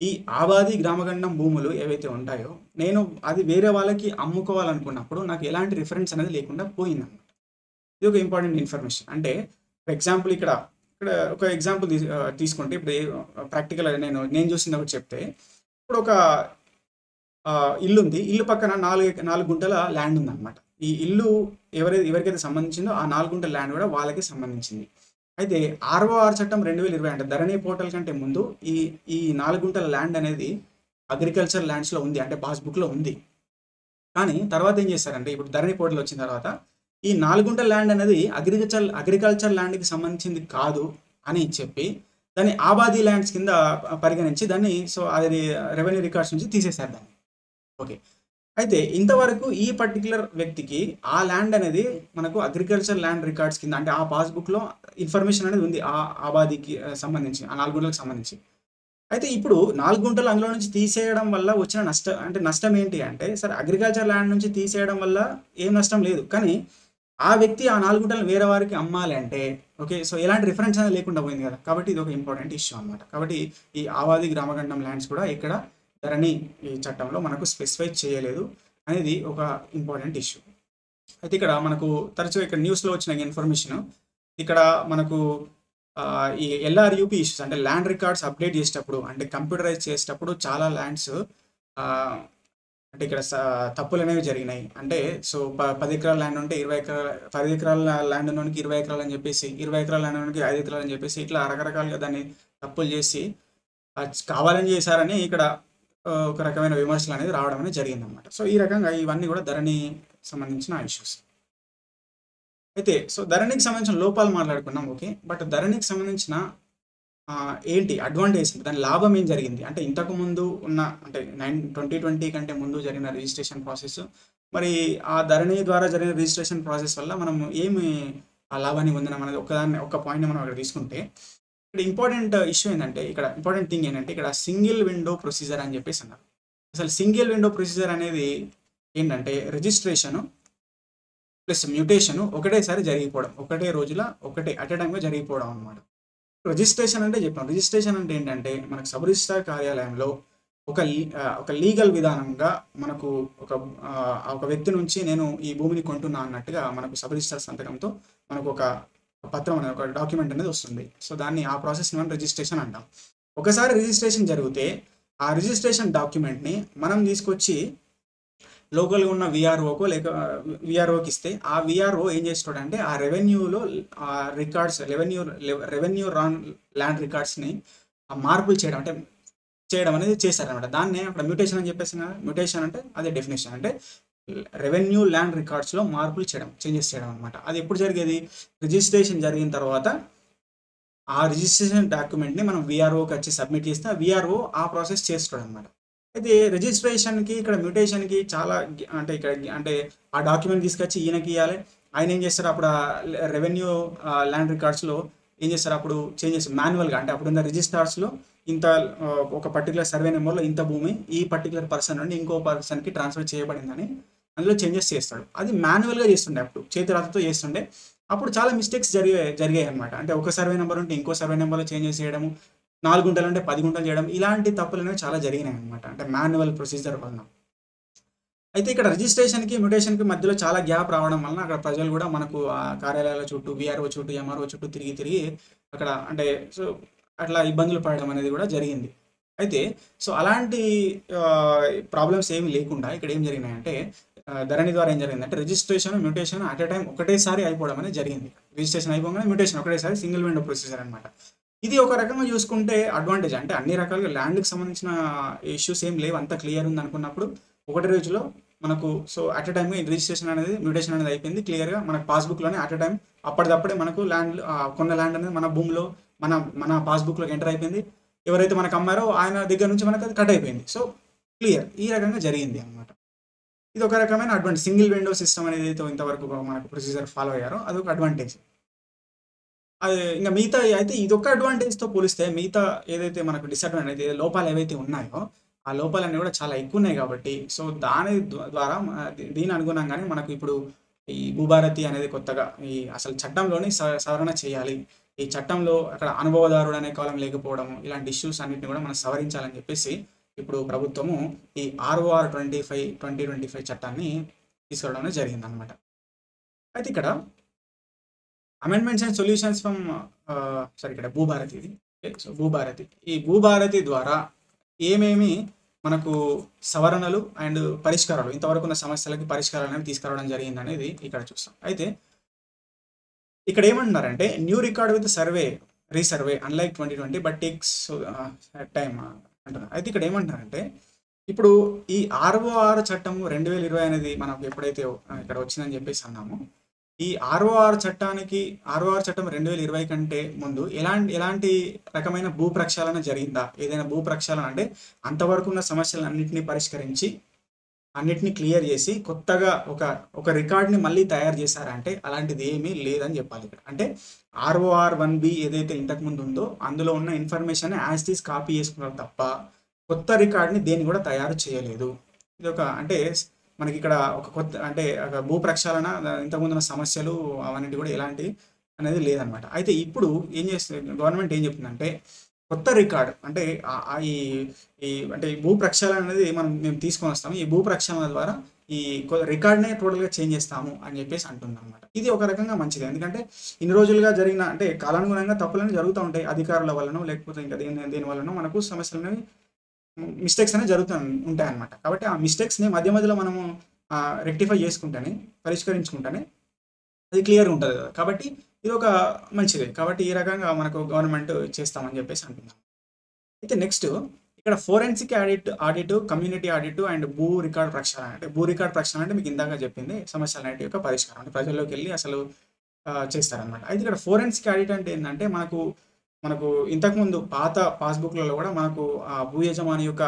ఈ ఆబాది గ్రామకంఠం భూములు ఏవైతే ఉంటాయో నేను అది వేరే వాళ్ళకి అమ్ముకోవాలనుకున్నప్పుడు నాకు ఎలాంటి రిఫరెన్స్ అనేది లేకుండా పోయిందన్నమాట. ఇది ఒక ఇంపార్టెంట్ ఇన్ఫర్మేషన్. అంటే ఫర్ ఎగ్జాంపుల్ ఇక్కడ ఒక ఎగ్జాంపుల్ తీసుకుంటే ఇప్పుడు ప్రాక్టికల్ నేను చూసింది ఒకటి చెప్తే, ఇప్పుడు ఒక ఇల్లు ఉంది, ఇల్లు పక్కన 4 గుంటల ల్యాండ్ ఉందన్నమాట. ఈ ఇల్లు ఎవరికైతే సంబంధించిందో ఆ 4 గుంటల ల్యాండ్ కూడా వాళ్ళకి సంబంధించింది. అయితే ROR చట్టం 2020 అంటే ధరణి పోర్టల్ కంటే ముందు ఈ 4 గుంటల ల్యాండ్ అనేది అగ్రికల్చర్ ల్యాండ్స్లో ఉంది, అంటే పాస్బుక్లో ఉంది. కానీ తర్వాత ఏం చేశారంటే ఇప్పుడు ధరణి పోర్టల్ వచ్చిన తర్వాత ఈ 4 గుంటల ల్యాండ్ అనేది అగ్రికల్చర్ ల్యాండ్కి సంబంధించింది కాదు అని చెప్పి దాన్ని ఆబాదీ ల్యాండ్స్ కింద పరిగణించి దాన్ని సో అది రెవెన్యూ రికార్డ్స్ నుంచి తీసేశారు దాన్ని, ఓకే. అయితే ఇంతవరకు ఈ పర్టికులర్ వ్యక్తికి ఆ ల్యాండ్ అనేది మనకు అగ్రికల్చర్ ల్యాండ్ రికార్డ్స్ కింద అంటే ఆ పాస్బుక్లో ఇన్ఫర్మేషన్ అనేది ఉంది ఆ ఆబాదీకి సంబంధించి, ఆ 4 గుంటలకు సంబంధించి. అయితే ఇప్పుడు 4 గుంటలు అందులో నుంచి తీసేయడం వల్ల వచ్చిన నష్టం ఏంటి అంటే, సరే అగ్రికల్చర్ ల్యాండ్ నుంచి తీసేయడం వల్ల ఏం నష్టం లేదు, కానీ ఆ వ్యక్తి ఆ 4 గుంటలు వేరే వారికి అమ్మాలి అంటే, ఓకే, సో ఎలాంటి రిఫరెన్స్ అనేది లేకుండా పోయింది కదా. కాబట్టి ఇది ఒక ఇంపార్టెంట్ ఇష్యూ అనమాట. కాబట్టి ఈ ఆబాది గ్రామకంఠం ల్యాండ్స్ కూడా ఇక్కడ ధరణి ఈ చట్టంలో మనకు స్పెసిఫై చేయలేదు అనేది ఒక ఇంపార్టెంట్ ఇష్యూ. అయితే ఇక్కడ మనకు తరచుగా ఇక్కడ న్యూస్‌లో వచ్చిన ఇన్ఫర్మేషన్ ఇక్కడ మనకు ఈ ఎల్ఆర్‌యుపి ఇష్యూస్ అంటే ల్యాండ్ రికార్డ్స్ అప్డేట్ చేసేటప్పుడు అంటే కంప్యూటరైజ్ చేసేటప్పుడు చాలా ల్యాండ్స్ ఆహ్, అంటే ఇక్కడ తప్పులనేవి జరిగినాయి. అంటే సో 10 ఎకరాల ల్యాండ్ ఉంటే 20 ఎకరాల 10 ఎకరాల ల్యాండ్ ఉన్నోనికి 20 ఎకరాలు అని చెప్పేసి, 20 ఎకరాల ల్యాండ్ ఉన్నోనికి 5 ఎకరాలు అని చెప్పేసి ఇట్లా రకరకాలుగా దాన్ని తప్పులు చేసి కావాలని చేశారని ఇక్కడ ఒక రకమైన విమర్శలనేది రావడం అనేది జరిగిందనమాట. సో ఈ రకంగా ఇవన్నీ కూడా ధరణి సంబంధించిన ఇష్యూస్. అయితే సో ధరణికి సంబంధించిన లోపాలు మాట్లాడుకున్నాం ఓకే. బట్ ధరణికి సంబంధించిన ఏంటి అడ్వాంటేజ్ దాని లాభం ఏం జరిగింది? అంటే ఇంతకుముందు ఉన్న అంటే 2020 కంటే ముందు జరిగిన రిజిస్ట్రేషన్ ప్రాసెస్, మరి ఆ ధరణి ద్వారా జరిగిన రిజిస్ట్రేషన్ ప్రాసెస్ వల్ల మనం ఏమి ఆ లాభాన్ని పొందినాం అనేది ఒక పాయింట్‌ని మనం అక్కడ తీసుకుంటే, ఇక్కడ ఇంపార్టెంట్ ఇష్యూ ఏందంటే ఇక్కడ ఇంపార్టెంట్ థింగ్ ఏంటంటే ఇక్కడ సింగిల్ విండో ప్రొసీజర్ అని చెప్పేసి అన్నారు. అసలు సింగిల్ విండో ప్రొసీజర్ అనేది ఏంటంటే రిజిస్ట్రేషను ప్లస్ మ్యూటేషన్ ఒకటేసారి జరిగిపోవడం. ఒకటే రోజుల ఒకటే అట్ ఎ టైమ్‌గా జరిగిపోవడం అనమాట. రిజిస్ట్రేషన్ అంటే చెప్పాం. రిజిస్ట్రేషన్ అంటే ఏంటంటే మనకు సబ్ రిజిస్ట్రార్ కార్యాలయంలో ఒక లీగల్ విధానంగా మనకు ఒక వ్యక్తి నుంచి నేను ఈ భూమిని కొంటున్నా అన్నట్టుగా మనకు సబ్ రిజిస్ట్రార్ సంతకంతో మనకు ఒక పత్రం అనేది ఒక డాక్యుమెంట్ అనేది వస్తుంది. సో దాన్ని ఆ ప్రాసెస్‌ని మనం రిజిస్ట్రేషన్ అంటాం. ఒకసారి రిజిస్ట్రేషన్ జరిగితే ఆ రిజిస్ట్రేషన్ డాక్యుమెంట్‌ని మనం తీసుకొచ్చి లోకల్‌గా ఉన్న వీఆర్ఓకో లేక వీఆర్ఓకి ఇస్తే ఆ వీఆర్ఓ ఏం చేస్తాడంటే ఆ రెవెన్యూలో రికార్డ్స్ రెవెన్యూ ల్యాండ్ రికార్డ్స్‌ని మార్పులు చేయడం అనేది చేశారనమాట. దాన్నే అక్కడ మ్యూటేషన్ అని చెప్పేసి మ్యూటేషన్ అంటే అదే డెఫినేషన్ అంటే రెవెన్యూ ల్యాండ్ రికార్డ్స్‌లో మార్పులు చేయడం, చేంజెస్ చేయడం అనమాట. అది ఎప్పుడు జరిగేది? రిజిస్ట్రేషన్ జరిగిన తర్వాత ఆ రిజిస్ట్రేషన్ డాక్యుమెంట్‌ని మనం వీఆర్ఓకి వచ్చి సబ్మిట్ చేస్తే ఆ వీఆర్ఓ ఆ ప్రాసెస్ చేస్తాడనమాట. అయితే రిజిస్ట్రేషన్‌కి ఇక్కడ మ్యూటేషన్‌కి చాలా అంటే ఇక్కడ అంటే ఆ డాక్యుమెంట్ తీసుకొచ్చి ఈయనకి ఇయ్యాలి. ఆయన ఏం చేస్తారు అప్పుడు రెవెన్యూ ల్యాండ్ రికార్డ్స్‌లో ఏం చేస్తారు అప్పుడు చేంజెస్ మాన్యువల్‌గా అంటే అప్పుడున్న రిజిస్ట్రార్స్‌లో ఇంత ఒక పర్టిక్యులర్ సర్వే నెంబర్‌లో ఇంత భూమి ఈ పర్టిక్యులర్ పర్సన్ నుండి ఇంకో పర్సన్‌కి ట్రాన్స్‌ఫర్ చేయబడిందని అందులో చేంజెస్ చేస్తాడు. అది మాన్యువల్‌గా చేస్తుండే అప్పుడు చేతి రాతతో చేస్తుండే. అప్పుడు చాలా మిస్టేక్స్ జరిగాయన్నమాట. అంటే ఒక సర్వే నెంబర్ ఉంటే ఇంకో సర్వే నెంబర్‌లో చేంజెస్ చేయడము, 4 గుంటలు అంటే 10 గుంటలు చేయడం ఇలాంటి తప్పులనేవి చాలా జరిగినాయన్నమాట. అంటే మాన్యువల్ ప్రొసీజర్ వలన. అయితే ఇక్కడ రిజిస్ట్రేషన్‌కి, మ్యూటేషన్‌కి మధ్యలో చాలా గ్యాప్ రావడం వలన అక్కడ ప్రజలు కూడా మనకు కార్యాలయాల చుట్టూ, వీఆర్ఓ చుట్టూ, ఎంఆర్ఓ చుట్టూ తిరిగి అక్కడ అంటే సో అట్లా ఇబ్బందులు పడడం అనేది కూడా జరిగింది. అయితే సో అలాంటి ప్రాబ్లమ్స్ ఏమి లేకుండా ఇక్కడ ఏం జరిగినాయంటే ధరణి ద్వారా ఏం జరిగిందంటే registration, mutation at a time ఒకటేసారి అయిపోవడం అనేది జరిగింది. రిజిస్ట్రేషన్ అయిపోగానే మ్యూటేషన్ ఒకటేసారి సింగిల్ విండో ప్రొసీజర్ అనమాట. ఇది ఒక రకంగా చూసుకుంటే అడ్వాంటేజ్. అంటే అన్ని రకాలుగా ల్యాండ్‌కి సంబంధించిన ఇష్యూస్ ఏం లేవు. అంతా క్లియర్ ఉంది అనుకున్నప్పుడు ఒకటే రోజులో మనకు so at a time registration అనేది, మ్యూటేషన్ అనేది అయిపోయింది. క్లియర్‌గా మనకు పాస్‌బుక్‌లోనే అట్ ఎ టైమ్ అప్పటిదప్పుడే మనకు కొన్న ల్యాండ్ అనేది మన భూమిలో మన పాస్‌బుక్‌లోకి ఎంటర్ అయిపోయింది. ఎవరైతే మనకు అమ్మారో ఆయన దగ్గర నుంచి మనకు అది కట్ అయిపోయింది. So clear. ఈ రకంగా జరిగింది అన్నమాట. ఇది ఒక రకమైన అడ్వాంటేజ్. సింగిల్ విండో సిస్టమ్ అనేది ఏదైతే ఇంతవరకు మనకు ప్రొసీజర్ ఫాలో అయ్యారో అదొక అడ్వాంటేజ్. అది ఇంకా మిగతా అయితే ఇదొక్క అడ్వాంటేజ్‌తో పోలిస్తే మిగతా ఏదైతే మనకు డిసడ్వాంటేజ్ లోపాలు ఏవైతే ఉన్నాయో ఆ లోపాలన్నీ కూడా చాలా ఎక్కువ ఉన్నాయి కాబట్టి సో దాని ద్వారా దీని అనుగుణంగానే మనకు ఇప్పుడు ఈ భూభారతి అనేది కొత్తగా ఈ అసలు చట్టంలోని సవరణ చేయాలి. ఈ చట్టంలో అక్కడ అనుభవదారుడు అనే కాలం లేకపోవడం ఇలాంటి ఇష్యూస్ అన్నిటిని కూడా మనం సవరించాలని చెప్పేసి ఇప్పుడు ప్రభుత్వము ఈ ఆర్ఓఆర్ 2025 చట్టాన్ని తీసుకురావడం అనేది జరిగిందనమాట. అయితే ఇక్కడ అమెండ్మెంట్స్ అండ్ సొల్యూషన్స్ ఫ్రమ్ ఇక్కడ భూభారతి ఇది. సో భూభారతి ఈ భూభారతి ద్వారా ఏమేమి మనకు సవరణలు అండ్ పరిష్కారాలు ఇంతవరకు ఉన్న సమస్యలకి పరిష్కారాలు అనేవి తీసుకురావడం జరిగింది అనేది ఇక్కడ చూస్తాం. అయితే ఇక్కడ ఏమంటున్నారంటే new record with resurvey unlike 2020 but takes time అంటున్నారు. అయితే ఇక్కడ ఏమంటున్నారంటే ఇప్పుడు ఈ ఆర్ఓఆర్ చట్టము 2020 అనేది మనకు ఎప్పుడైతే ఇక్కడ వచ్చిందని చెప్పేసి అన్నామో ఈ ఆర్ఓఆర్ చట్టం 2020 కంటే ముందు ఎలాంటి రకమైన భూ ప్రక్షాళన జరిగిందా? ఏదైనా భూ ప్రక్షాళన అంటే అంతవరకు ఉన్న సమస్యలన్నింటినీ పరిష్కరించి అన్నిటిని క్లియర్ చేసి కొత్తగా ఒక రికార్డ్‌ని మళ్ళీ తయారు చేశారంటే అలాంటిది ఏమీ లేదని చెప్పాలి ఇక్కడ. అంటే ఆర్ఓఆర్ 1B ఏదైతే ఇంతకుముందు ఉందో అందులో ఉన్న information as it is copy చేసుకున్నారు తప్ప కొత్త రికార్డ్‌ని దేన్ని కూడా తయారు చేయలేదు. ఇదొక అంటే మనకి ఇక్కడ ఒక కొత్త అంటే భూ ప్రక్షాళన ఇంతకుముందు ఉన్న సమస్యలు అవన్నీ కూడా ఎలాంటి అనేది లేదనమాట. అయితే ఇప్పుడు గవర్నమెంట్ ఏం చెప్తుందంటే కొత్త రికార్డ్ అంటే ఈ ఈ అంటే ఈ భూ ప్రక్షాళన అనేది మేము తీసుకొని వస్తాము. ఈ భూ ప్రక్షాళన ద్వారా ఈ రికార్డ్‌నే టోటల్‌గా చేంజ్ చేస్తాము అని చెప్పేసి అంటుందన్నమాట. ఇది ఒక రకంగా మంచిదే. ఎందుకంటే ఇన్ని రోజులుగా జరిగిన అంటే కాలానుగుణంగా తప్పులన్నీ జరుగుతూ ఉంటాయి. అధికారుల వల్లనో లేకపోతే ఇంకా దేని వల్లనో మనకు సమస్యలనేవి మిస్టేక్స్ అనేవి జరుగుతూ ఉంటాయన్నమాట. కాబట్టి ఆ మిస్టేక్స్‌ని మధ్య మధ్యలో మనము రెక్టిఫై చేసుకుంటేనే, పరిష్కరించుకుంటేనే అది క్లియర్‌గా ఉంటది కదా! కాబట్టి ఇది ఒక మంచిదే. కాబట్టి ఈ రకంగా మనకు గవర్నమెంట్ చేస్తామని చెప్పేసి అంటున్నాం. అయితే నెక్స్ట్ ఇక్కడ forensic audit, community audit and భూ రికార్డ్ ప్రక్షాళన. అంటే భూ రికార్డ్ ప్రక్షాళన అంటే మీకు ఇందాక చెప్పింది సమస్యలన్నిటి యొక్క పరిష్కారం. అంటే ప్రజల్లోకెళ్ళి అసలు చేస్తారనమాట. అయితే ఇక్కడ ఫోరెన్సిక్ ఆడిట్ అంటే ఏంటంటే మనకు ఇంతకుముందు పాత పాస్‌బుక్‌లలో కూడా మనకు ఆ భూ యజమాని యొక్క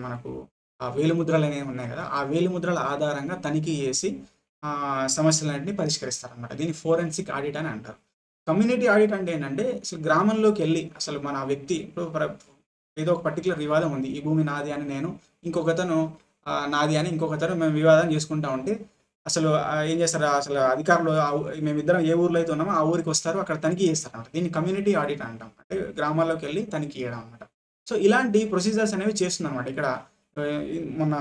మనకు ఆ వేలిముద్రలు అనేవి ఉన్నాయి కదా! ఆ వేలిముద్రల ఆధారంగా తనిఖీ చేసి సమస్యలన్నిటిని పరిష్కరిస్తారనమాట. దీన్ని ఫోరెన్సిక్ ఆడిట్ అని అంటారు. కమ్యూనిటీ ఆడిట్ అంటే ఏంటంటే అసలు గ్రామంలోకెళ్ళి అసలు మన వ్యక్తి ఇప్పుడు ఏదో ఒక పర్టిక్యులర్ వివాదం ఉంది. ఈ భూమి నాది అని నేను, ఇంకొకతను నాది అని ఇంకొకతను మేము వివాదం చేసుకుంటా ఉంటే అసలు ఏం చేస్తారు అసలు అధికారులు మేమిద్దరం ఏ ఊర్లో అయితే ఉన్నామో ఆ ఊరికి వస్తారు. అక్కడ తనిఖీ చేస్తారనమాట. దీన్ని కమ్యూనిటీ ఆడిట్ అంటాం. అంటే గ్రామాల్లోకెళ్ళి తనిఖీ చేయడం అనమాట. సో ఇలాంటి ప్రొసీజర్స్ అనేవి చేస్తుందనమాట. ఇక్కడ మొన్న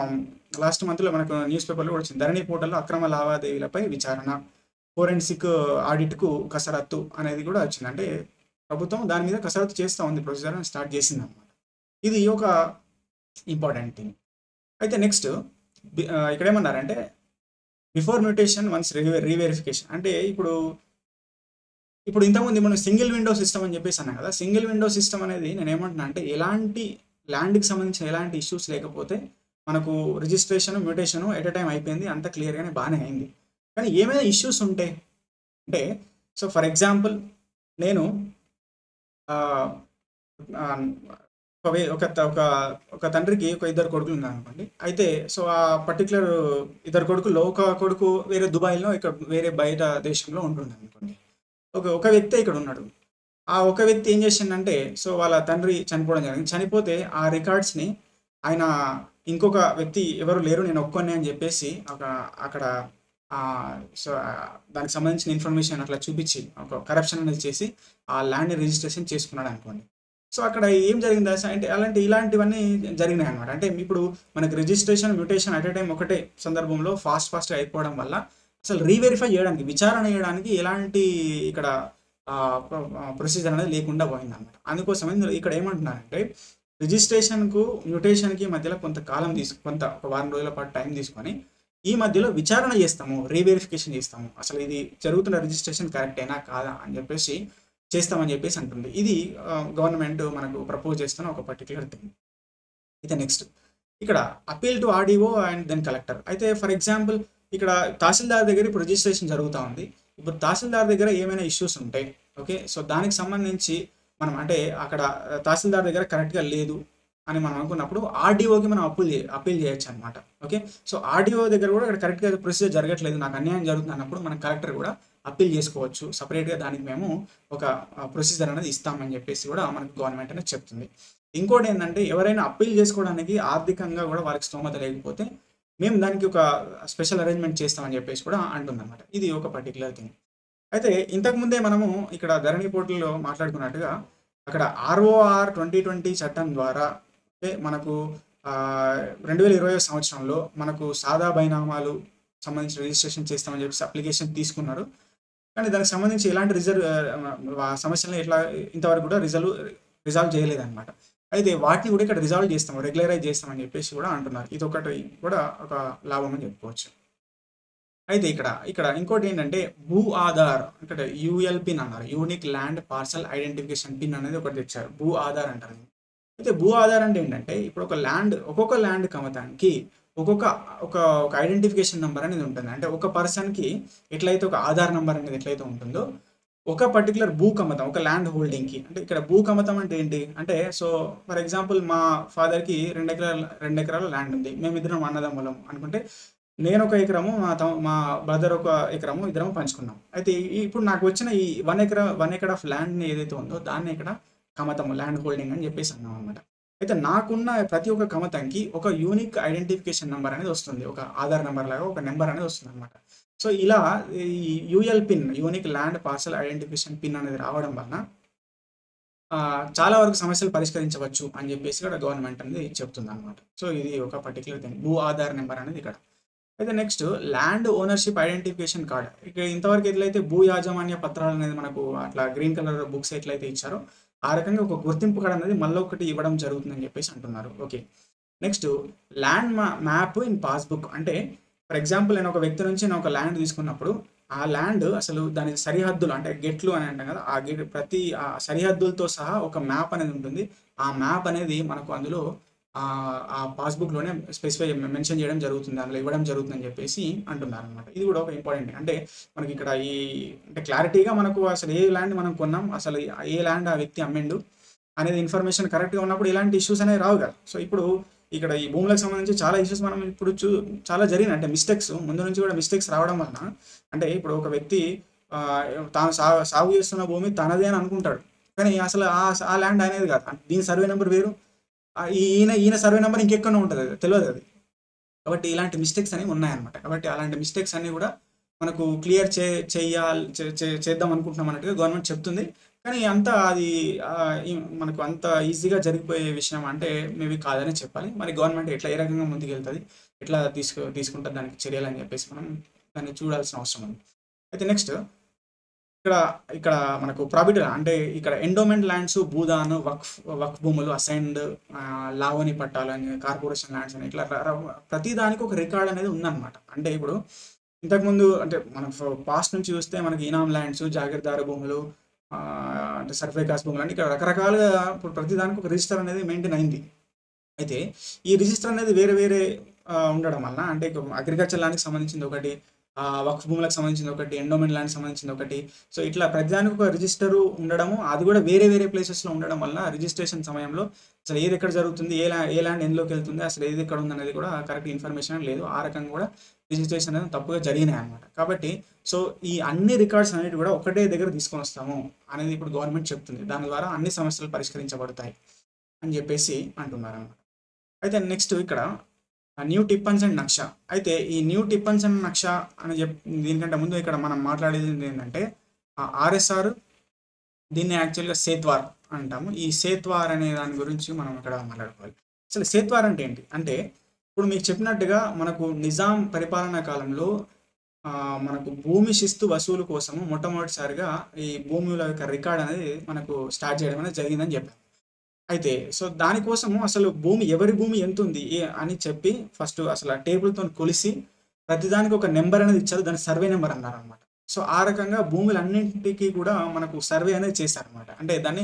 లాస్ట్ మంత్‌లో మనకు న్యూస్ పేపర్‌లో కూడా వచ్చింది. ధరణి పోర్టల్‌లో అక్రమ లావాదేవీలపై విచారణ, ఫోరెన్సిక్ ఆడిట్‌కు కసరత్తు అనేది కూడా వచ్చింది. అంటే ప్రభుత్వం దాని మీద కసరత్తు చేస్తా ఉంది. ప్రొసీజర్ స్టార్ట్ చేసిందనమాట. ఇది ఒక ఇంపార్టెంట్ థింగ్. అయితే నెక్స్ట్ ఇక్కడేమన్నారంటే బిఫోర్ మ్యూటేషన్ వన్స్ రీవెరిఫికేషన్. అంటే ఇప్పుడు ఇంతకుముందు మనం సింగిల్ విండో సిస్టమ్ అని చెప్పేసి అన్నాం కదా! సింగిల్ విండో సిస్టమ్ అనేది నేనేమంటున్నా అంటే ఎలాంటి ల్యాండ్‌కి సంబంధించిన ఎలాంటి ఇష్యూస్ లేకపోతే మనకు registration, mutation at a time అయిపోయింది. అంతా క్లియర్‌గానే బానే అయింది. కానీ ఏమైనా ఇష్యూస్ ఉంటే అంటే సో ఫర్ ఎగ్జాంపుల్ నేను ఆహ్, ఆహ్, ఒక తండ్రికి ఒక ఇద్దరు కొడుకులు ఉన్నారనుకోండి. అయితే సో ఆ పర్టిక్యులర్ ఇద్దరు కొడుకుల్లో ఒక కొడుకు వేరే దుబాయ్‌లో ఇక్కడ వేరే బయట దేశంలో ఉంటున్నాడనుకోండి. ఒక వ్యక్తే ఇక్కడ ఉన్నాడు. ఆ ఒక వ్యక్తి ఏం చేసిండంటే సో వాళ్ళ తండ్రి చనిపోవడం జరిగింది. చనిపోతే ఆ రికార్డ్స్‌ని ఆయన ఇంకొక వ్యక్తి ఎవరు లేరు నేను ఒక్కడినే అని చెప్పేసి అక్కడ సో దానికి సంబంధించిన ఇన్ఫర్మేషన్ అట్లా చూపించి ఒక కరప్షన్ అనేది చేసి ఆ ల్యాండ్‌ని రిజిస్ట్రేషన్ చేసుకున్నాడనుకోండి. సో అక్కడ ఏం జరిగింది అంటే ఇలాంటివన్నీ జరిగినాయన్నమాట. అంటే ఇప్పుడు మనకి registration, mutation at a time ఒకటే సందర్భంలో ఫాస్ట్‌గా అయిపోవడం వల్ల అసలు రీవెరిఫై చేయడానికి, విచారణ చేయడానికి ఎలాంటి ఇక్కడ ప్రొసీజర్ అనేది లేకుండా పోయిందన్నమాట. అందుకోసమే ఇక్కడ ఏమంటున్నారంటే రిజిస్ట్రేషన్‌కు, మ్యూటేషన్‌కి మధ్యలో కొంత ఒక వారం రోజుల పాటు టైం తీసుకొని ఈ మధ్యలో విచారణ చేస్తాము, రీవెరిఫికేషన్ చేస్తాము. అసలు ఇది జరుగుతున్న రిజిస్ట్రేషన్ కరెక్టేనా కాదా అని చెప్పేసి చేస్తామని చెప్పేసి అంటుంది. ఇది గవర్నమెంట్ మనకు ప్రపోజ్ చేస్తున్న ఒక పర్టిక్యులర్ థింగ్. అయితే నెక్స్ట్ ఇక్కడ appeal to RDO and then collector. అయితే ఫర్ ఎగ్జాంపుల్ ఇక్కడ తహసీల్దార్ దగ్గర ఇప్పుడు రిజిస్ట్రేషన్ జరుగుతూ ఉంది. ఇప్పుడు తహసీల్దార్ దగ్గర ఏమైనా ఇష్యూస్ ఉంటాయి. ఓకే. సో దానికి సంబంధించి మనం అంటే అక్కడ తహసీల్దార్ దగ్గర కరెక్ట్‌గా లేదు అని మనం అనుకున్నప్పుడు ఆర్‌డీఓకి మనం అప్పీల్ చేయొచ్చు అనమాట. ఓకే. సో ఆర్‌డీఓ దగ్గర కూడా ఇక్కడ కరెక్ట్‌గా ప్రొసీజర్ జరగట్లేదు, నాకు అన్యాయం జరుగుతుంది అన్నప్పుడు మనం కలెక్టర్ కూడా అప్పీల్ చేసుకోవచ్చు. సెపరేట్‌గా దానికి మేము ఒక ప్రొసీజర్ అనేది ఇస్తామని చెప్పేసి కూడా మనకు గవర్నమెంట్ అనేది చెప్తుంది. ఇంకోటి ఏంటంటే ఎవరైనా అప్పీల్ చేసుకోవడానికి ఆర్థికంగా కూడా వారికి స్తోమత లేకపోతే మేము దానికి ఒక స్పెషల్ అరేంజ్‌మెంట్ చేస్తామని చెప్పేసి కూడా అంటుందన్నమాట. ఇది ఒక పర్టిక్యులర్ థింగ్. అయితే ఇంతకుముందే మనము ఇక్కడ ధరణి పోర్టల్‌లో మాట్లాడుకున్నట్టుగా అక్కడ ఆర్ఓఆర్ 2020 చట్టం ద్వారా అంటే మనకు 2020 సంవత్సరంలో మనకు సాదా బైనామాలు సంబంధించిన రిజిస్ట్రేషన్ చేస్తామని చెప్పేసి అప్లికేషన్ తీసుకున్నారు. కానీ దానికి సంబంధించి ఎలాంటి సమస్యలను ఇంతవరకు కూడా రిజాల్వ్ చేయలేదన్నమాట. అయితే వాటిని కూడా ఇక్కడ రిజాల్వ్ చేస్తాము, రెగ్యులరైజ్ చేస్తామని చెప్పేసి కూడా అంటున్నారు. ఇదొకటి కూడా ఒక లాభం అని చెప్పుకోవచ్చు. అయితే ఇక్కడ ఇంకోటి ఏంటంటే భూ ఆధార్ ఇక్కడ యూఎల్ పిన్ అన్నారు. Unique land parcel identification pin అనేది ఒకటి తెచ్చారు. భూ ఆధార్ అంటారు. అయితే భూ ఆధార్ అంటే ఏంటంటే ఇప్పుడు ఒక్కొక్క ల్యాండ్ కమతానికి ఒక ఐడెంటిఫికేషన్ నెంబర్ అనేది ఉంటుంది. అంటే ఒక పర్సన్‌కి ఎట్లయితే ఒక ఆధార్ నెంబర్ అనేది ఎట్లయితే ఉంటుందో ఒక పర్టిక్యులర్ భూ కమతం, ఒక ల్యాండ్ హోల్డింగ్‌కి అంటే ఇక్కడ భూ కమతం అంటే ఏంటి? అంటే సో ఫర్ ఎగ్జాంపుల్ మా ఫాదర్‌కి 2 ఎకరాల ల్యాండ్ ఉంది. మేమిద్దరం అన్నదమ్ములం అనుకుంటే నేను ఒక ఎకరము, మా బ్రదర్ ఒక ఎకరము ఇద్దరం పంచుకున్నాం. అయితే ఇప్పుడు నాకు వచ్చిన ఈ 1 ఎకర్ ఆఫ్ ల్యాండ్‌ని ఏదైతే ఉందో దాన్ని ఇక్కడ కమతము, ల్యాండ్ హోల్డింగ్ అని చెప్పేసి అన్నాం అనమాట. అయితే నాకున్న ప్రతి ఒక్క కమతంకి ఒక యూనిక్ ఐడెంటిఫికేషన్ నెంబర్ అనేది వస్తుంది. ఒక ఆధార్ నెంబర్ లాగా ఒక నెంబర్ అనేది వస్తుందన్నమాట. సో ఇలా ఈ UL pin, unique land parcel identification pin అనేది రావడం వలన చాలా వరకు సమస్యలు పరిష్కరించవచ్చు అని చెప్పేసి ఇక్కడ గవర్నమెంట్ అనేది చెప్తుంది అనమాట. సో ఇది ఒక పర్టికులర్ థింగ్, భూ ఆధార్ నెంబర్ అనేది ఇక్కడ. అయితే next land ownership identification card. ఇక ఇంతవరకు ఎట్లయితే భూ యాజమాన్య పత్రాలు అనేది మనకు అట్లా గ్రీన్ కలర్ బుక్స్ ఎట్లయితే ఇచ్చారో ఆ రకంగా ఒక గుర్తింపు కార్డ్ అనేది మళ్ళీ ఒకటి ఇవ్వడం జరుగుతుందని చెప్పేసి అంటున్నారు. Okay, next land map in passbook. అంటే ఫర్ ఎగ్జాంపుల్ నేను ఒక వ్యక్తి నుంచి నేను ఒక ల్యాండ్ తీసుకున్నప్పుడు ఆ ల్యాండ్ అసలు దాని సరిహద్దులు అంటే గెట్లు అని అంటాం కదా, ఆ గెట్ ప్రతి ఆ సరిహద్దులతో సహా ఒక మ్యాప్ అనేది ఉంటుంది. ఆ మ్యాప్ అనేది మనకు అందులో ఆ పాస్బుక్లోనే స్పెసిఫై మెన్షన్ చేయడం జరుగుతుంది, అందులో ఇవ్వడం జరుగుతుంది అని చెప్పేసి అంటున్నారు అనమాట. ఇది కూడా ఒక ఇంపార్టెంట్. అంటే మనకి ఇక్కడ అంటే క్లారిటీగా మనకు అసలు ఏ ల్యాండ్ మనం కొన్నాం, అసలు ఏ ల్యాండ్ ఆ వ్యక్తి అమ్మిండు అనేది ఇన్ఫర్మేషన్ కరెక్ట్గా ఉన్నప్పుడు ఇలాంటి ఇష్యూస్ అనేవి రావు కదా. సో ఇప్పుడు ఇక్కడ ఈ భూములకు సంబంధించి చాలా ఇష్యూస్ మనం ఇప్పుడు చాలా జరిగినాయి. అంటే మిస్టేక్స్ ముందు నుంచి కూడా మిస్టేక్స్ రావడం వలన, అంటే ఇప్పుడు ఒక వ్యక్తి తాను సాగు చేస్తున్న భూమి తనదే అని అనుకుంటాడు, కానీ అసలు ఆ ల్యాండ్ అనేది కాదు, దీని సర్వే నెంబర్ వేరు, ఈయన సర్వే నెంబర్ ఇంకెక్కడో ఉంటుంది, అది తెలియదు అది. కాబట్టి ఇలాంటి మిస్టేక్స్ అనేవి ఉన్నాయన్నమాట. కాబట్టి అలాంటి మిస్టేక్స్ అన్ని కూడా మనకు క్లియర్ చేద్దాం అనుకుంటున్నాం అన్నట్టుగా గవర్నమెంట్ చెప్తుంది. కానీ అంతా అది మనకు అంత ఈజీగా జరిగిపోయే విషయం అంటే మేబీ కాదని చెప్పాలి. మరి గవర్నమెంట్ ఎట్లా ఏ రకంగా ముందుకెళ్తుంది, ఎట్లా తీసుకుంటుంది దానికి చర్యలు అని చెప్పేసి మనం దాన్ని చూడాల్సిన అవసరం ఉంది. అయితే నెక్స్ట్ ఇక్కడ మనకు ప్రాబిటరీ అంటే ఇక్కడ ఎండోమెంట్ ల్యాండ్స్, భూదాన్, వక్ఫ్ భూములు, అసైన్డ్, లావణి పట్టాలు అని, కార్పొరేషన్ ల్యాండ్స్ అని, ఇట్లా ప్రతి దానికి ఒక రికార్డ్ అనేది ఉందన్నమాట. అంటే ఇప్పుడు ఇంతకుముందు అంటే మనం పాస్ట్ నుంచి చూస్తే మనకి ఇనాం ల్యాండ్స్, జాగీర్దారు భూములు, అంటే సర్వే కాస్ట్ భూములు అంటే ఇక్కడ రకరకాలుగా ఇప్పుడు ప్రతి దానికి ఒక రిజిస్టర్ అనేది మెయింటైన్ అయింది. అయితే ఈ రిజిస్టర్ అనేది వేరే వేరే ఉండడం వల్ల, అంటే అగ్రికల్చర్ ల్యాండ్కి సంబంధించింది ఒకటి, వక్ఫ్ భూములకు సంబంధించింది ఒకటి, ఎండోమెంట్ ల్యాండ్కి సంబంధించింది ఒకటి. సో ఇట్లా ప్రతిదానికి ఒక రిజిస్టరు ఉండడము, అది కూడా వేరే వేరే ప్లేసెస్లో ఉండడం వల్ల రిజిస్ట్రేషన్ సమయంలో అసలు ఏది ఎక్కడ జరుగుతుంది, ఏ ల్యాండ్ ఎందులోకి వెళ్తుంది, అసలు ఏది ఎక్కడ ఉంది అనేది కూడా కరెక్ట్ ఇన్ఫర్మేషన్ లేదు. ఆ రకంగా కూడా రిజిస్ట్రేషన్ అనేది తప్పుగా జరిగినాయి అనమాట. కాబట్టి సో ఈ అన్ని రికార్డ్స్ అనేవి కూడా ఒకటే దగ్గర తీసుకొని వస్తాము అనేది ఇప్పుడు గవర్నమెంట్ చెప్తుంది. దాని ద్వారా అన్ని సమస్యలు పరిష్కరించబడతాయి అని చెప్పేసి అంటున్నారు అనమాట. అయితే నెక్స్ట్ ఇక్కడ న్యూ టిప్పన్స్ అండ్ నక్ష. అయితే ఈ న్యూ టిప్పన్స్ అండ్ నక్ష అని దీనికంటే ముందు ఇక్కడ మనం మాట్లాడేది ఏంటంటే ఆర్ఎస్ఆర్, దీన్ని యాక్చువల్గా సేత్వార్ అంటాము. ఈ సేత్వార్ అనే దాని గురించి మనం ఇక్కడ మాట్లాడుకోవాలి. అసలు సేత్వార్ అంటే ఏంటి అంటే, ఇప్పుడు మీకు చెప్పినట్టుగా మనకు నిజాం పరిపాలనా కాలంలో మనకు భూమి శిస్తు వసూలు కోసము మొట్టమొదటిసారిగా ఈ భూముల యొక్క రికార్డ్ అనేది మనకు స్టార్ట్ చేయడం అనేది జరిగిందని చెప్పారు. అయితే సో దానికోసము అసలు ఎవరి భూమి ఎంత ఉంది అని చెప్పి ఫస్ట్ అసలు ఆ టేబుల్తో కొలిసి ప్రతిదానికి ఒక నెంబర్ అనేది ఇచ్చారు, దాని సర్వే నెంబర్ అన్నారు అనమాట. సో ఆ రకంగా భూములన్నింటికి కూడా మనకు సర్వే అనేది చేశారనమాట. అంటే దాన్ని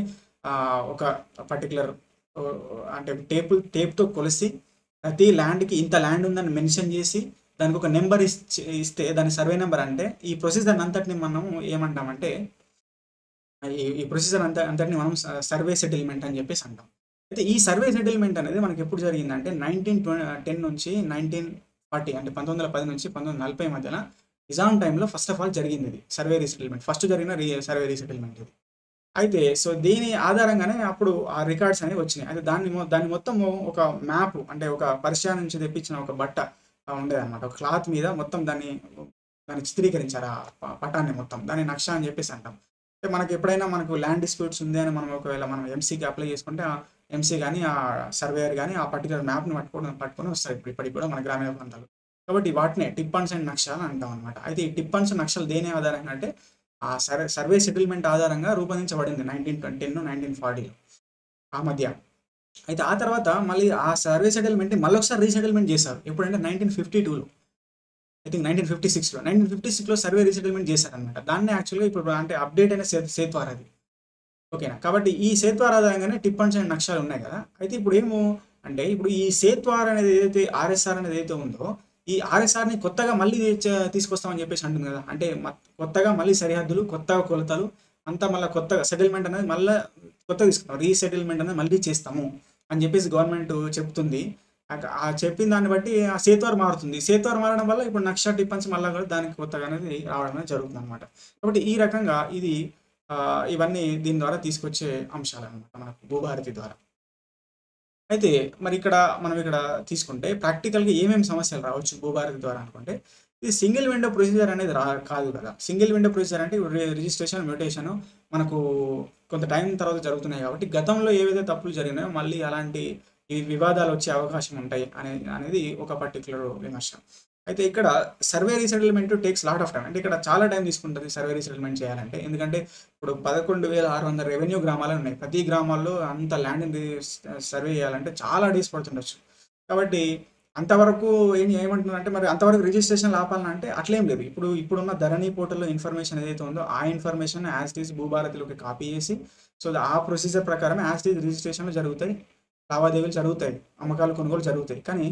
ఒక పర్టికులర్ అంటే టేప్తో కొలిసి ప్రతి ల్యాండ్కి ఇంత ల్యాండ్ ఉందని మెన్షన్ చేసి దానికి ఒక నెంబర్ ఇస్తే దాని సర్వే నెంబర్. అంటే ఈ ప్రొసీజర్ అంతటిని మనం ఏమంటామంటే ఈ ప్రొసీజర్ అంతటిని మనం సర్వే సెటిల్మెంట్ అని చెప్పేసి అంటాం. అయితే ఈ సర్వే సెటిల్మెంట్ అనేది మనకి ఎప్పుడు జరిగిందంటే 1910 నుంచి 1940 అంటే 1910 నుంచి 1940 మధ్యన నిజాం టైంలో ఫస్ట్ ఆఫ్ ఆల్ జరిగింది ఇది సర్వే రీసెటిల్మెంట్, ఫస్ట్ జరిగిన సర్వే రీసెటిల్మెంట్ ఇది. అయితే సో దీని ఆధారంగానే అప్పుడు ఆ రికార్డ్స్ అనేవి వచ్చినాయి. అయితే దాన్ని మొత్తం ఒక మ్యాప్ అంటే ఒక పర్షియా నుంచి తెప్పించిన ఒక బట్ట ఉండేదన్నమాట, ఒక క్లాత్ మీద మొత్తం దాన్ని చిత్రీకరించారు ఆ పటాన్ని మొత్తం, దాన్ని నక్ష అని చెప్పేసి అంటాం. అంటే మనకి ఎప్పుడైనా మనకు ల్యాండ్ డిస్ప్యూట్స్ ఉంది అని మనం ఒకవేళ మనం ఎంసీకి అప్లై చేసుకుంటే ఆ ఎంసీ కానీ ఆ సర్వేయర్ కానీ ఆ పర్టికులర్ మ్యాప్ని పట్టుకొని వస్తారు ఇప్పటికి కూడా మన గ్రామీణ ప్రాంతాలు. కాబట్టి వాటినే టిప్పన్స్ అండ్ నక్షలు అంటాం అనమాట. అయితే ఈ టిప్పన్స్ నక్షలు దేని ఆధారంగా అంటే ఆ సర్వే సెటిల్మెంట్ ఆధారంగా రూపొందించబడింది 1910 1940 ఆ మధ్య. అయితే ఆ తర్వాత మళ్ళీ ఆ సర్వే సెటిల్మెంట్ని మళ్ళీ ఒకసారి రీసెటిల్మెంట్ చేశారు. ఎప్పుడంటే 1952లో, ఐ థింక్ 1956లో సర్వే రీసెటిల్మెంట్ చేశారనమాట. దాన్ని యాక్చువల్గా ఇప్పుడు అంటే అప్డేట్ అయిన సేత్వార్ అది, ఓకేనా. కాబట్టి ఈ సేత్వార్ ఆధారంగానే టిప్పన్స్ అండ్ నక్షలు ఉన్నాయి కదా. అయితే ఇప్పుడు అంటే ఇప్పుడు ఈ సేత్వార్ అనేది ఏదైతే ఆర్ఎస్ఆర్ అనేది ఏదైతే ఉందో ఈ ఆర్ఎస్ఆర్ని కొత్తగా మళ్ళీ తీసుకొస్తామని చెప్పేసి అంటుంది కదా. అంటే కొత్తగా మళ్ళీ సరిహద్దులు, కొత్తగా కొలతలు అంతా మళ్ళీ కొత్తగా సెటిల్మెంట్ అనేది మళ్ళీ కొత్తగా తీసుకుంటాం, రీసెటిల్మెంట్ అనేది మళ్ళీ చేస్తాము అని చెప్పేసి గవర్నమెంట్ చెప్తుంది. ఆ చెప్పిన దాన్ని బట్టి ఆ సేత్వార్ మారుతుంది. సేత్వార్ మారడం వల్ల ఇప్పుడు నక్ష టిప్పన్స్ మళ్ళీ కూడా దానికి కొత్తగా అనేది రావడం అనేది జరుగుతుంది అనమాట. కాబట్టి ఈ రకంగా ఇవన్నీ దీని ద్వారా తీసుకొచ్చే అంశాలు అనమాట మనకు భూభారతి ద్వారా. అయితే మరి మనం ఇక్కడ తీసుకుంటే ప్రాక్టికల్గా ఏమేమి సమస్యలు రావచ్చు భూభారతి ద్వారా అనుకుంటే, ఇది సింగిల్ విండో ప్రొసీజర్ అనేది కాదు కదా. సింగిల్ విండో ప్రొసీజర్ అంటే రిజిస్ట్రేషన్, మ్యూటేషన్ మనకు కొంత టైం తర్వాత జరుగుతున్నాయి కాబట్టి గతంలో ఏవైతే తప్పులు జరిగినాయో మళ్ళీ అలాంటి ఈ వివాదాలు వచ్చే అవకాశం ఉంటాయి అనేది ఒక పర్టిక్యులర్ విమర్శ. అయితే ఇక్కడ survey resettlement takes lot of time. అంటే ఇక్కడ చాలా టైం తీసుకుంటుంది సర్వే రీసెటిల్మెంట్ చేయాలంటే. ఎందుకంటే ఇప్పుడు 11,600 రెవెన్యూ గ్రామాలు ఉన్నాయి. ప్రతి గ్రామాల్లో అంత ల్యాండ్ని సర్వే చేయాలంటే చాలా డేస్ పడుతుండొచ్చు. కాబట్టి అంతవరకు ఏమంటున్నారంటే మరి అంతవరకు రిజిస్ట్రేషన్ ఆపాలంటే అట్లేం లేదు. ఇప్పుడున్న ధరణి పోర్టల్లో ఇన్ఫర్మేషన్ ఏదైతే ఉందో ఆ ఇన్ఫర్మేషన్ యాజ్ ఇట్ ఈస్ భూభారతిలోకి కాపీ చేసి ఆ ప్రొసీజర్ ప్రకారం యాజ్ ఇట్ ఈస్ రిజిస్ట్రేషన్లు జరుగుతాయి, లావాదేవీలు జరుగుతాయి, అమ్మకాలు కొనుగోలు జరుగుతాయి. కానీ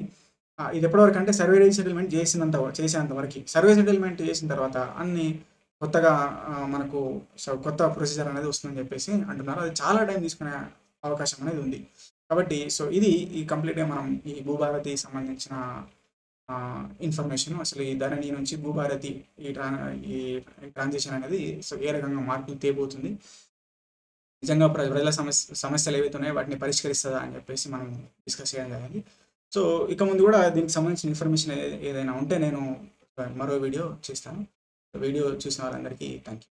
ఇది ఎప్పటివరకు అంటే సర్వే సెటిల్మెంట్ చేసేంత వరకు. సర్వే సెటిల్మెంట్ చేసిన తర్వాత అన్ని కొత్తగా మనకు కొత్త ప్రొసీజర్ అనేది వస్తుందని చెప్పేసి అంటున్నారు. అది చాలా టైం తీసుకునే అవకాశం అనేది ఉంది. కాబట్టి ఇది కంప్లీట్గా మనం ఈ భూభారతి సంబంధించిన ఇన్ఫర్మేషన్, అసలు ఈ ధరణి నుంచి భూభారతి ఈ ట్రాన్సిషన్ అనేది ఏ రకంగా మార్పులు తేబోతుంది, నిజంగా ప్రజల సమస్యలు ఏవైతే ఉన్నాయో వాటిని పరిష్కరిస్తుందా అని చెప్పేసి మనం డిస్కస్ చేయడం జరిగింది. ఇక ముందు కూడా దీనికి సంబంధించిన ఇన్ఫర్మేషన్ ఏదైనా ఉంటే నేను మరో వీడియో చేస్తాను. వీడియో చూసిన వాళ్ళందరికీ థ్యాంక్ యూ.